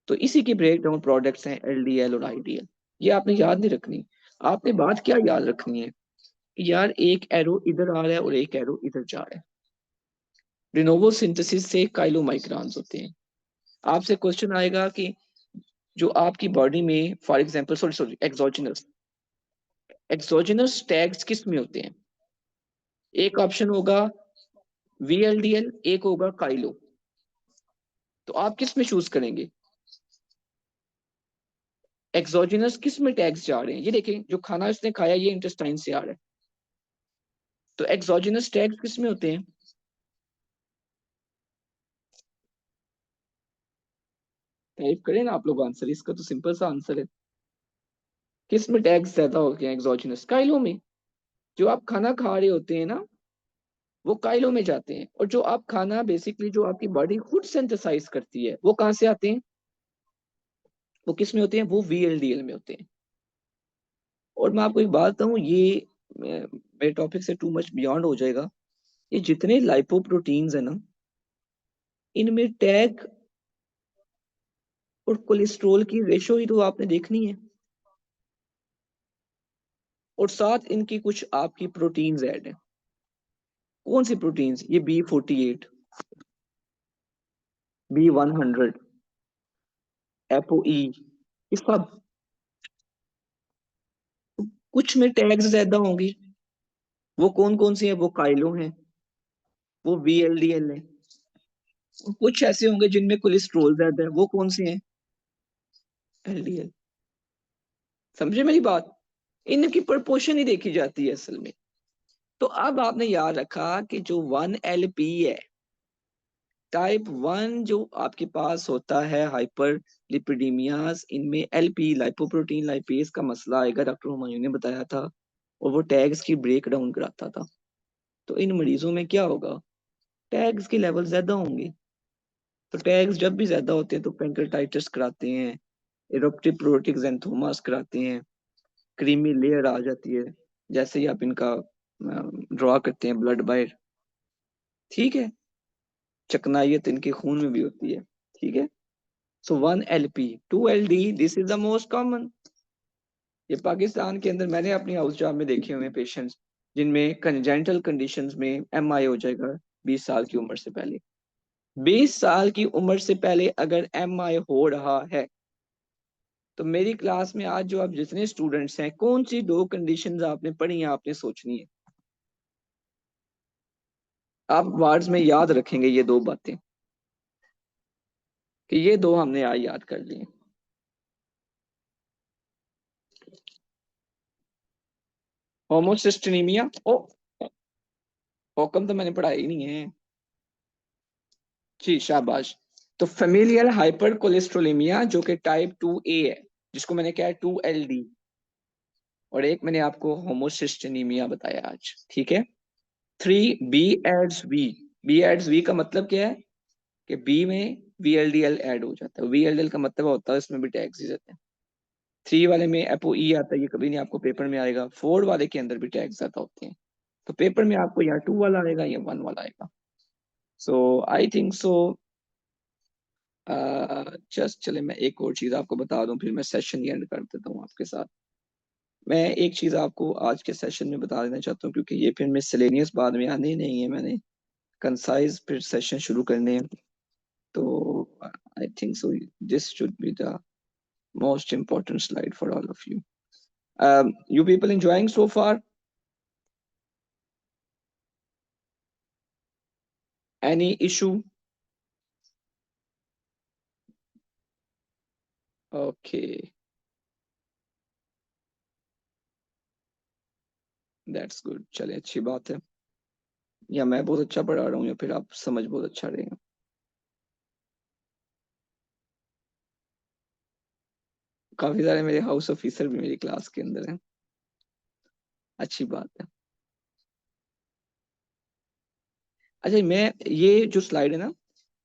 तो इसी के ब्रेक डाउन प्रोडक्ट्स हैं एलडीएल और आईडीएल। ये आपने याद नहीं रखनी। आपने बात क्या याद रखनी है कि यार एक एरो इधर आ रहा है और एक एरो इधर जा रहा है। रिनोवो सिंथेसिस से काइलोमाइक्रॉन्स होते हैं। आपसे क्वेश्चन आएगा कि जो आपकी बॉडी में for example sorry sorry exogenous exogenous tags किस में होते हैं? एक ऑप्शन होगा वीएलडीएल, एक होगा काइलो। तो आप किस में चूज करेंगे? एक्सोजिनस किस में टैग्स जा रहे हैं? ये देखें, जो खाना इसने खाया ये इंटेस्टाइन से आ रहा है। तो एक्सोजिनस टैग्स किस में होते हैं? टाइप करें ना आप लोग आंसर, इसका तो सिंपल सा आंसर है। किस में टैग्स ज्यादा हो गए एक्सोजिनस? काइलो में। जो आप खाना खा रहे होते हैं ना वो काइलो में जाते हैं, और जो आप खाना बेसिकली जो आपकी बॉडी खुद सिंथेसाइज करती है वो कहाँ से आते हैं? वो किस में होते हैं? वो वीएलडीएल में होते हैं। और मैं आपको एक बात बताऊं, ये मेरे टॉपिक से टू मच बियॉन्ड हो जाएगा। ये जितने लाइपोप्रोटीन्स है ना, इनमें टैग और कोलेस्ट्रॉल की रेशो ही तो आपने देखनी है। और साथ इनकी कुछ आपकी प्रोटीन्स ऐड है। कौन सी प्रोटीन्स? ये B48, B100, एपोई, ये सब। कुछ में टैग्स ज्यादा होंगी। वो कौन कौन सी है? वो काइलो है, वो VLDL है। कुछ ऐसे होंगे जिनमें कोलेस्ट्रॉल ज्यादा है, वो कौन से हैं? LDL। समझे मेरी बात? इनकी प्रोपोर्शन ही देखी जाती है असल में। तो अब आपने याद रखा कि जो 1LP है, टाइप 1 जो आपके पास होता है हाइपर लिपिडीमियाज, इनमें LP लाइपोप्रोटीन लाइपेज का मसला आएगा, डॉक्टर हुमायूं ने बताया था। और वो टैग्स की ब्रेक डाउन कराता था। तो इन मरीजों में क्या होगा? टैग्स के लेवल ज्यादा होंगे। तो टैग्स जब भी ज्यादा होते हैं तो पेंक्रेटाइटिस कराते हैं, इरोप्टिव प्रोटिक ज़ैंथोमास कराते हैं, क्रीमी लेयर आ जाती है जैसे ही आप इनका ड्रॉ करते हैं ब्लड बाहर। ठीक है। चकनाइयत इनके खून में भी होती है। ठीक है। सो 1LP, 2LD, this is the most common. ये पाकिस्तान के अंदर मैंने अपनी हाउस जॉब में देखे हुए पेशेंट्स जिनमें कंजेंटल कंडीशंस में MI हो जाएगा 20 साल की उम्र से पहले। 20 साल की उम्र से पहले अगर MI हो रहा है तो मेरी क्लास में आज जो आप जितने स्टूडेंट्स हैं, कौन सी दो कंडीशंस आपने पढ़ी हैं आपने सोचनी है। आप वर्ड्स में याद रखेंगे ये दो बातें कि ये दो हमने आज याद कर ली। होमोसिस्टेनिमिया, ओ हुक्म तो मैंने पढ़ाई ही नहीं है। जी शाबाश। तो फेमिलियल हाइपर कोलेस्ट्रोलेमिया जो कि टाइप 2A है, जिसको मैंने कहा 2LD। और एक मैंने आपको होमोसिस्टेनिमिया बताया आज। ठीक है। 3B aids V। B aids V का मतलब क्या है? कि बी में VLDL ऐड हो जाता है। VLDL का मतलब होता है इसमें भी टैग्स ही रहते हैं। 3 वाले में एपोई आता है, ये कभी नहीं आपको पेपर में आएगा। 4 वाले के अंदर भी टैग्स ज्यादा होते हैं। तो पेपर में आपको या 2 वाला आएगा या 1 वाला आएगा। सो आई थिंक सो। जस्ट चले मैं एक और चीज आपको बता दूं, फिर मैं सेशन एंड कर देता हूँ आपके साथ। मैं एक चीज आपको आज के सेशन में बता देना चाहता हूँ, क्योंकि ये फिर मिसलेनियस बाद में आने ही नहीं है। मैंने कंसाइज फिर सेशन शुरू करने हैं। तो आई think so this should be the most important slide for all of you. You people enjoying so far? Any issue? Okay, that's good. चलिए अच्छी बात है। या मैं बहुत अच्छा पढ़ा रहा हूँ या फिर आप समझ बहुत अच्छा रहे हैं? काफी सारे मेरे हाउस ऑफिसर भी मेरी क्लास के अंदर हैं। अच्छी बात है। अच्छा, मैं ये जो स्लाइड है ना,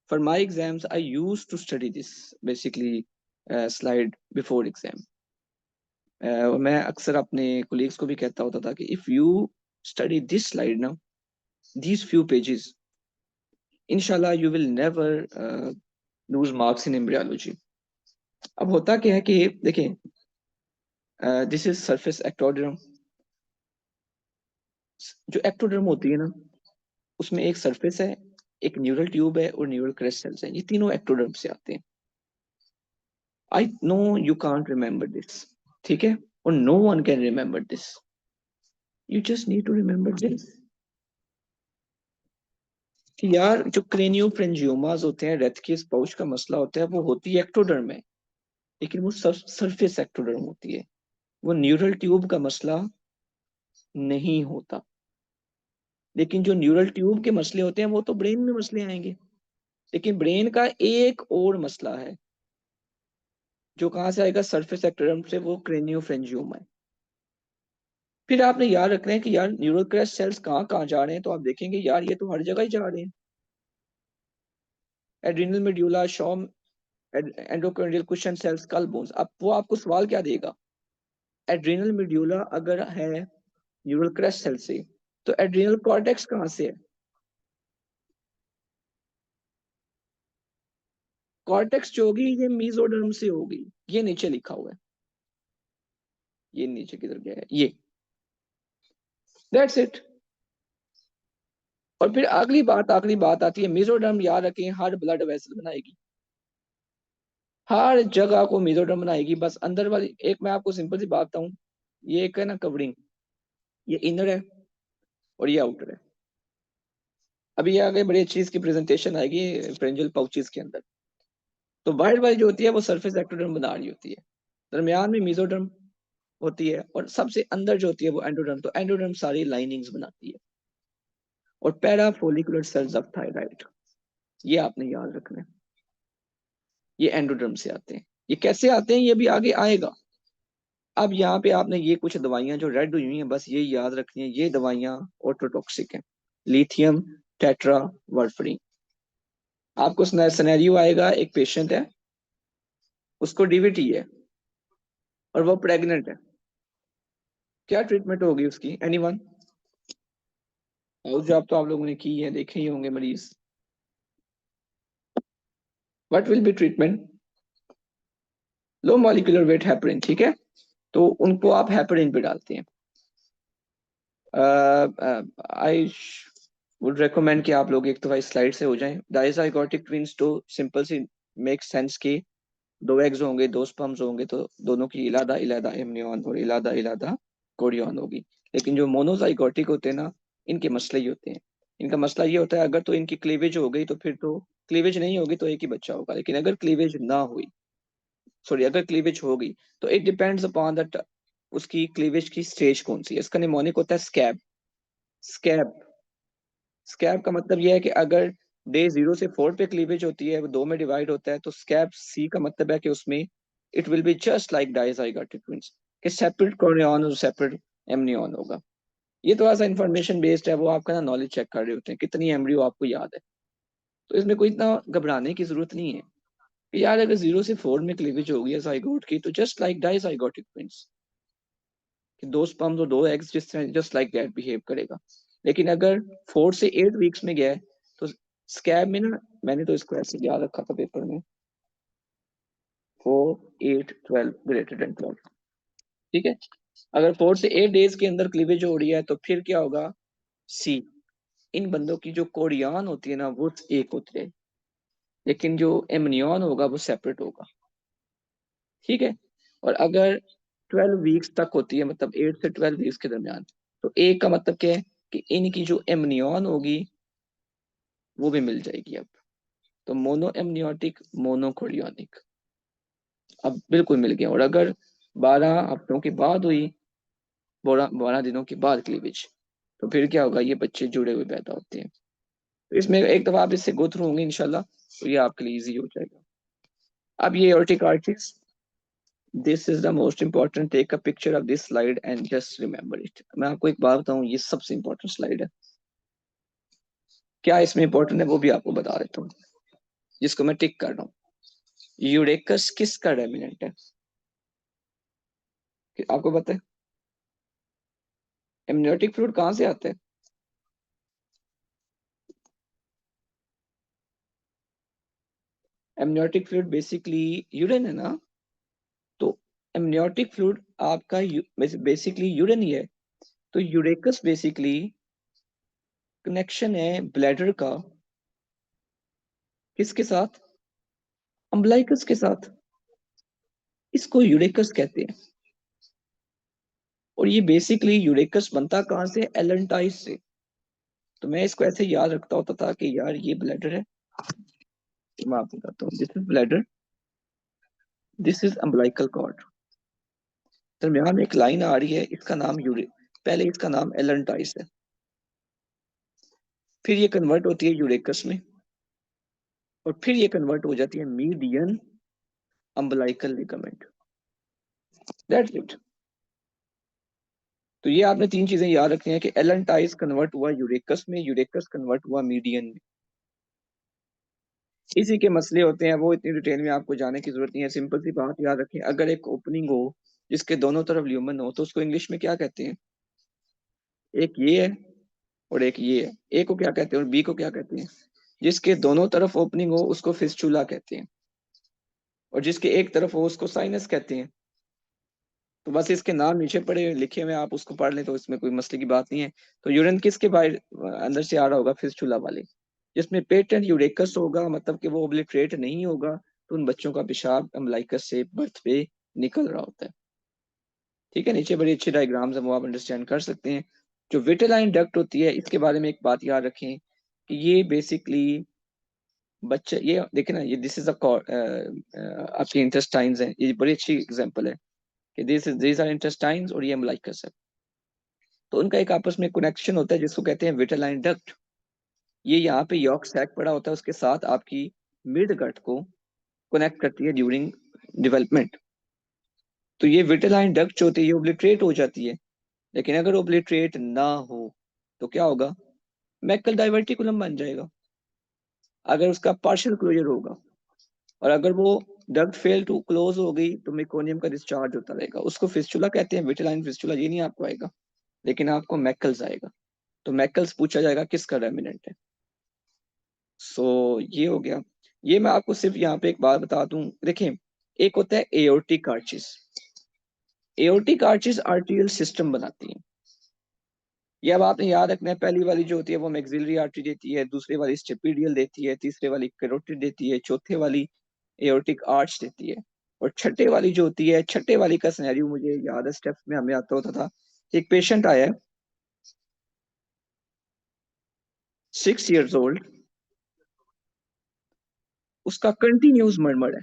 for my exams I use to study this basically slide before exam. मैं अक्सर अपने कोलीग्स को भी कहता होता था कि if you study this slide ना, these few pages, inshallah you will never lose marks in embryology. अब होता क्या है कि देखिए, दिस इज सरफेस एक्टोडर्म। जो एक्टोडर्म होती है ना, उसमें एक सरफेस है, एक न्यूरल ट्यूब है और न्यूरल क्रेस्ट सेल्स हैं। ये तीनों एक्टोडर्म से आते हैं। I know you can't remember this, ठीक है, और no one can remember this. You just need to remember this कि यार जो क्रेनियोफ्रेंजियोमास होते हैं, रेथ के पाउच का मसला होता है, वो होती है एक्टोडर्म में, लेकिन वो सरफेस एक्टोडर्म होती है। वो न्यूरल ट्यूब का मसला नहीं होता। लेकिन जो न्यूरल ट्यूब के मसले होते हैं वो तो ब्रेन में मसले आएंगे। लेकिन ब्रेन का एक और मसला है जो कहाँ से आएगा, सरफेस एक्टोडर्म से, वो क्रेनियोफ्रेंजियोमा है। फिर आपने याद रखना है कि यार न्यूरल क्रस्ट सेल्स कहाँ कहाँ जा रहे हैं, तो आप देखेंगे यार ये तो हर जगह ही जा रहे हैं। Adrenal medulla, शॉम, endocrinal cushion sales, कल बोन्स। अब वो आपको सवाल क्या देगा, एड्रिनल मेड्यूला अगर है न्यूरल क्रस्ट सेल से, तो एड्रिनल कॉर्टेक्स कहाँ से है? कॉर्टेक्स जो होगी ये मीजोडर्म से होगी। ये नीचे लिखा हुआ है, ये नीचे किधर गया है ये, दैट्स इट। और फिर अगली बात आती है, मेसोडर्म याद रखें हर ब्लड वेसल बनाएगी, हर जगह को मेसोडर्म बनाएगी। बस अंदर वाली एक मैं आपको सिंपल सी बात बताऊं, ये एक है ना कवरिंग, ये इनर है और ये आउटर है। अभी ये आगे बड़ी अच्छी इसकी प्रेजेंटेशन आएगी फ्रेंजल पाउचेस के अंदर। तो वाइट वाली जो होती है वो सरफेस एक्टोडर्म बना रही होती है, दरमियान में मेसोडर्म होती है, और सबसे अंदर जो होती है वो एंडोडर्म। तो एंडोडर्म सारी लाइनिंग्स बनाती है। और parafollicular cells of thyroid, ये आपने याद रखना है, ये एंडोडर्म से आते हैं। ये कैसे आते हैं ये भी आगे आएगा। अब यहाँ पे आपने ये कुछ दवाइयां जो रेड हुई हैं, बस ये याद रखनी है, ये दवाइयां ऑटोटॉक्सिक हैं। Lithium tetra warfarin. आपको सिनेरियो आएगा, एक पेशेंट है, उसको डीवीटी है और वो प्रेग्नेंट है। क्या ट्रीटमेंट होगी उसकी, एनीवन? हाउस जॉब तो आप लोगों ने की है, देखे ही होंगे मरीज। What will be treatment? Low molecular weight heparin, ठीक है, तो उनको आप हेपरिन पे डालते हैं। आई वुड रेकमेंड कि आप लोग एक दफा इस स्लाइड से हो जाएं। डायज़ाइगोटिक ट्विंस तो सिंपल सी मेक सेंस की, दो एग्स होंगे, दो स्पर्म्स होंगे, तो दोनों की इलादा इलादा एमनियन और इलादा इलादा कोरियन होगी। लेकिन जो मोनोजाइगोटिक होते हैं ना, इनके मसले ही होते हैं। इनका मसला ये होता है, अगर तो इनकी क्लीवेज हो गई तो फिर तो, क्लीवेज नहीं होगी तो एक ही बच्चा होगा। लेकिन अगर क्लीवेज ना हुई, सॉरी अगर क्लीवेज होगी, तो इट डिपेंड्स अपॉन दैट उसकी क्लीवेज की स्टेज कौन सी है। इसका निमोनिक होता है स्कैब। स्कैब, स्कैब का मतलब यह है कि अगर डे 0 से 4 पे क्लीवेज होती है, वो दो में डिवाइड होता है, तो स्कैब सी का मतलब है कि उसमें it will be just like dizygotic twins, कि सेपरेट कोरियन और सेपरेट एमनियन होगा। ये थोड़ा सा इंफॉर्मेशन बेस्ड है, वो आपका ना नॉलेज चेक कर रहे होते हैं कितनी एम्ब्रियो आपको याद है। तो इसमें कोई इतना घबराने की जरूरत नहीं है कि यार अगर 0 से 4 में क्लीवेज होगी है जाइगोट की, तो जस्ट लाइक डायज़ाइगोटिक ट्विंस, कि दो स्पर्म्स और दो एग्स जिस तरह जस्ट लाइक दैट बिहेव करेगा। लेकिन अगर 4 से 8 वीक्स में गया है, तो स्कैब में ना, मैंने तो इसको ऐसे याद रखा था पेपर में, 4, 8, 12 ग्रेटर देन 12, ठीक है। अगर 4 से 8 डेज के अंदर क्लीवेज हो रही है तो फिर क्या होगा, सी। इन बंदों की जो कोरियान होती है ना वो एक होती है, लेकिन जो एमनियन होगा वो सेपरेट होगा, ठीक है। और अगर 12 वीक्स तक होती है, मतलब 8 से 12 वीक्स के दरमियान, तो एक का मतलब क्या है कि इनकी जो एमनियन होगी वो भी मिल जाएगी अब। तो मोनो एमनियोटिक, मोनो कोरियोनिक, अब बिल्कुल मिल गया। और अगर 12 हफ्तों के बाद हुई, 12 दिनों के बाद क्लीवेज, तो फिर क्या होगा, ये बच्चे जुड़े हुए पैदा होते हैं। तो इसमें एक दफा आप इससे गो थ्रू होंगे इंशाल्लाह, तो ये आपके लिए इजी हो जाएगा। अब ये aortic arteries, this is the most important, take a picture of this slide and just remember it. मैं आपको एक बात बताऊं, ये सबसे इंपॉर्टेंट स्लाइड है। क्या इसमें इंपॉर्टेंट है वो भी आपको बता देता हूँ, जिसको मैं टिक कर रहा हूँ। यूरेकस किसका रेमिनेंट है, आपको पता है? एमनियोटिक फ्लूइड कहाँ से आता है? एमनियोटिक फ्लूइड बेसिकली यूरिन है ना। तो एमनियोटिक फ्लूइड आपका बेसिकली यूरिन ही है। तो यूरेकस बेसिकली कनेक्शन है ब्लैडर का, किसके साथ? अम्बलाइकस के साथ। इसको यूरेकस कहते हैं। और ये बेसिकली यूरेकस बनता कहाँ से? एलेंटाइस से। तो मैं इसको ऐसे याद रखता होता था कि यार ये ब्लैडर है, मैं आपको बताता हूँ, this is bladder, this is umbilical cord. दरम्यान में एक लाइन आ रही है, इसका नाम यूरे, पहले इसका नाम एलेंटाइस है, फिर ये कन्वर्ट होती है यूरेकस में, और फिर ये कन्वर्ट हो जाती है median umbilical ligament. That's it. तो ये आपने तीन चीजें याद रखनी है कि एलेंटाइस कन्वर्ट हुआ यूरेकस में, यूरेकस कन्वर्ट हुआ मीडियन में। इसी के मसले होते हैं, वो इतनी डिटेल में आपको जाने की जरूरत नहीं है। सिंपल सी बात याद रखें, अगर एक ओपनिंग हो जिसके दोनों तरफ ल्यूमन हो, तो उसको इंग्लिश में क्या कहते हैं? एक ये है और एक ये है। ए को क्या कहते हैं और बी को क्या कहते हैं? जिसके दोनों तरफ ओपनिंग हो उसको फिस्चुला कहते हैं, और जिसके एक तरफ हो उसको साइनस कहते हैं। तो बस इसके नाम नीचे पड़े लिखे हुए, आप उसको पढ़ लें तो इसमें कोई मसले की बात नहीं है। तो यूरिन किसके बाहर अंदर से आ रहा होगा? फिस्चुला वाले। जिसमें पेटेंट यूरेकस होगा, मतलब कि वो ओब्लिटरेट नहीं होगा, तो उन बच्चों का पेशाब अम्बलाइकस से बर्थ पे निकल रहा होता है। ठीक है, नीचे बड़ी अच्छी डायग्राम्स है, वो आप अंडरस्टैंड कर सकते हैं। जो विटेलाइन डक्ट होती है, इसके बारे में एक बात याद रखें कि ये बेसिकली बच्चे, ये देखे ना, ये दिस इज आपकी इंटेस्टाइन्स है, ये बड़ी अच्छी एग्जांपल है कि दिस आर इंटेस्टाइन्स और ये अम्बलाइकस है। तो उनका एक आपस में कनेक्शन होता है जिसको कहते हैं विटेलाइन डक्ट। ये यहाँ पे यॉर्क सैक पड़ा होता है, उसके साथ आपकी मिड गट को कनेक्ट करती है ड्यूरिंग डेवलपमेंट। तो ये विटेलाइन डक्ट जो होती है ये ओब्लिटरेट हो जाती है, लेकिन अगर ओब्लिटरेट ना हो तो क्या होगा? मैकल डाइवर्टिकुलम बन जाएगा, अगर उसका पार्शियल क्लोजर होगा। और अगर वो डक्ट फेल टू क्लोज हो गई तो मेकोनियम का डिस्चार्ज होता रहेगा, उसको फिस्चुला कहते हैं, विटेलाइन फिस्चुला। ये नहीं आपको आएगा, लेकिन आपको मैकल्स आएगा। तो मैकल्स पूछा जाएगा किसका रेमिनेंट है। सो ये हो गया। ये मैं आपको सिर्फ यहाँ पे एक बात बता दूं, देखें, एक होता है aortic Archies. Aortic Archies arterial system बनाती हैं। ये अब आपने याद रखना है, पहली वाली जो होती है वो मैक्सिलरी आर्टरी देती है, दूसरी वाली स्टेपिडियल देती है, तीसरे वाली कैरोटिड देती है, चौथे वाली एओर्टिक आर्च देती है। और छठे वाली जो होती है, छठे वाली का सिनेरियो मुझे याद है, स्टेप्स में हमें आता होता था। एक पेशेंट आया है, 6 years ओल्ड, उसका कंटिन्यूस मरमर है।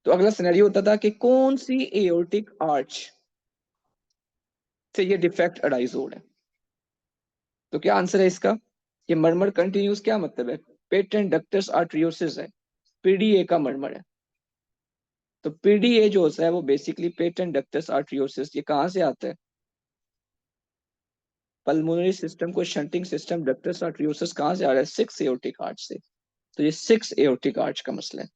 तो अगला सिनेरियो होता था कि कौन सी एओर्टिक आर्च से ये डिफेक्ट अराइज हो रहा है। तो क्या आंसर है इसका? ये मरमर कंटिन्यूस क्या मतलब है? पेटेंट डक्टस आर्ट्रियोसिस है, पीडीए का मरमर है। तो पीडीए जो होता है वो बेसिकली पेटेंट डक्टस आर्ट्रियोसिस, ये कहाँ से आता है? पल्मोनरी सिस्टम को शंटिंग सिस्टम, डक्टस आर्ट्रियोसिस कहाँ से आ रहा है? 6 एओर्टिक आर्च से। तो ये 6 एओर्टिक आर्च का मसला है।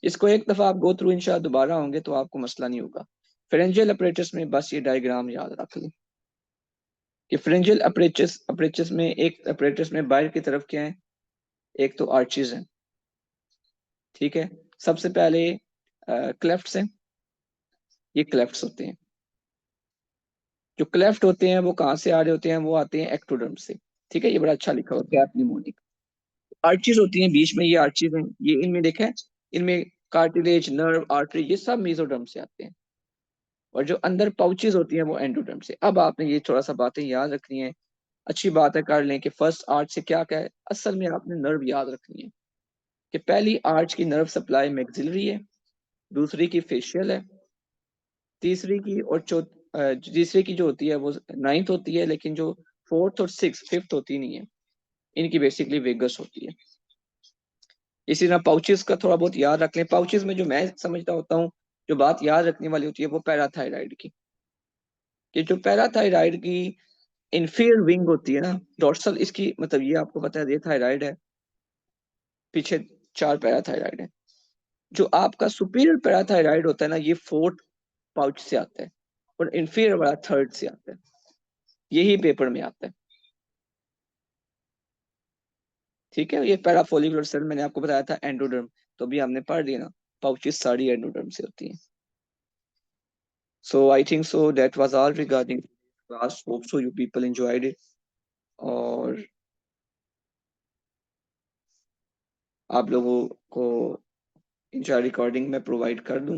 इसको एक दफा आप गो थ्रू इंशाल्लाह दोबारा होंगे तो आपको मसला नहीं होगा। फ्रेंजियल अपरेटस में बस ये डायग्राम याद रख लें कि फ्रेंजियल अपरेटस अपरेटस में, एक अपरेटस में बाहर की तरफ क्या है? एक तो आर्चेज हैं, ठीक है। सबसे पहले क्लेफ्ट्स हैं, ये क्लेफ्ट्स होते हैं। जो क्लेफ्ट होते हैं वो कहाँ से आ रहे होते हैं? वो आते हैं एक्टोडर्म से। ठीक है, ये बड़ा अच्छा लिखा होता है निमोनिक। आर्चीज होती हैं बीच में, ये आर्चीज हैं, ये इनमें देखा है, इनमें कार्टिलेज, नर्व, आर्टरी, ये सब मेसोडर्म से आते हैं। और जो अंदर पाउचेज होती हैं वो एंडोडर्म से। अब आपने ये थोड़ा सा बातें याद रखनी है, अच्छी बात है कर लें कि फर्स्ट आर्च से क्या क्या है। असल में आपने नर्व याद रखनी है कि पहली आर्च की नर्व सप्लाई मैक्सिलरी है, दूसरी की फेशियल है, तीसरी की और तीसरे की जो होती है वो 9th होती है, लेकिन जो 4th और 6th 5th होती नहीं है, इनकी बेसिकली वेगस होती है। इसी तरह पाउचेस का थोड़ा बहुत याद रख लें। पाउचेस में जो मैं समझता होता हूँ, जो बात याद रखने वाली होती है वो पैराथायराइड की, कि जो पैराथायराइड की इंफीरियर विंग होती है ना, डोर्सल, इसकी मतलब ये आपको पता है ये थायराइड है, पीछे 4 पैराथायराइड है। जो आपका सुपीरियर पैराथायराइड होता है ना, ये 4th पाउच से आता है और इंफीरियर वाला 3rd से आता है। यही पेपर में आता है, ठीक है। ये पैराफोलिकुलर सेल मैंने आपको बताया था एंडोडर्म, तो भी हमने पढ़ लिया ना, पाउचेस सारी एंडोडर्म से होती हैं। So I think so that was all regarding class, hope so you people enjoyed it. और आप लोगों को इनका रिकॉर्डिंग मैं प्रोवाइड कर दूंगा।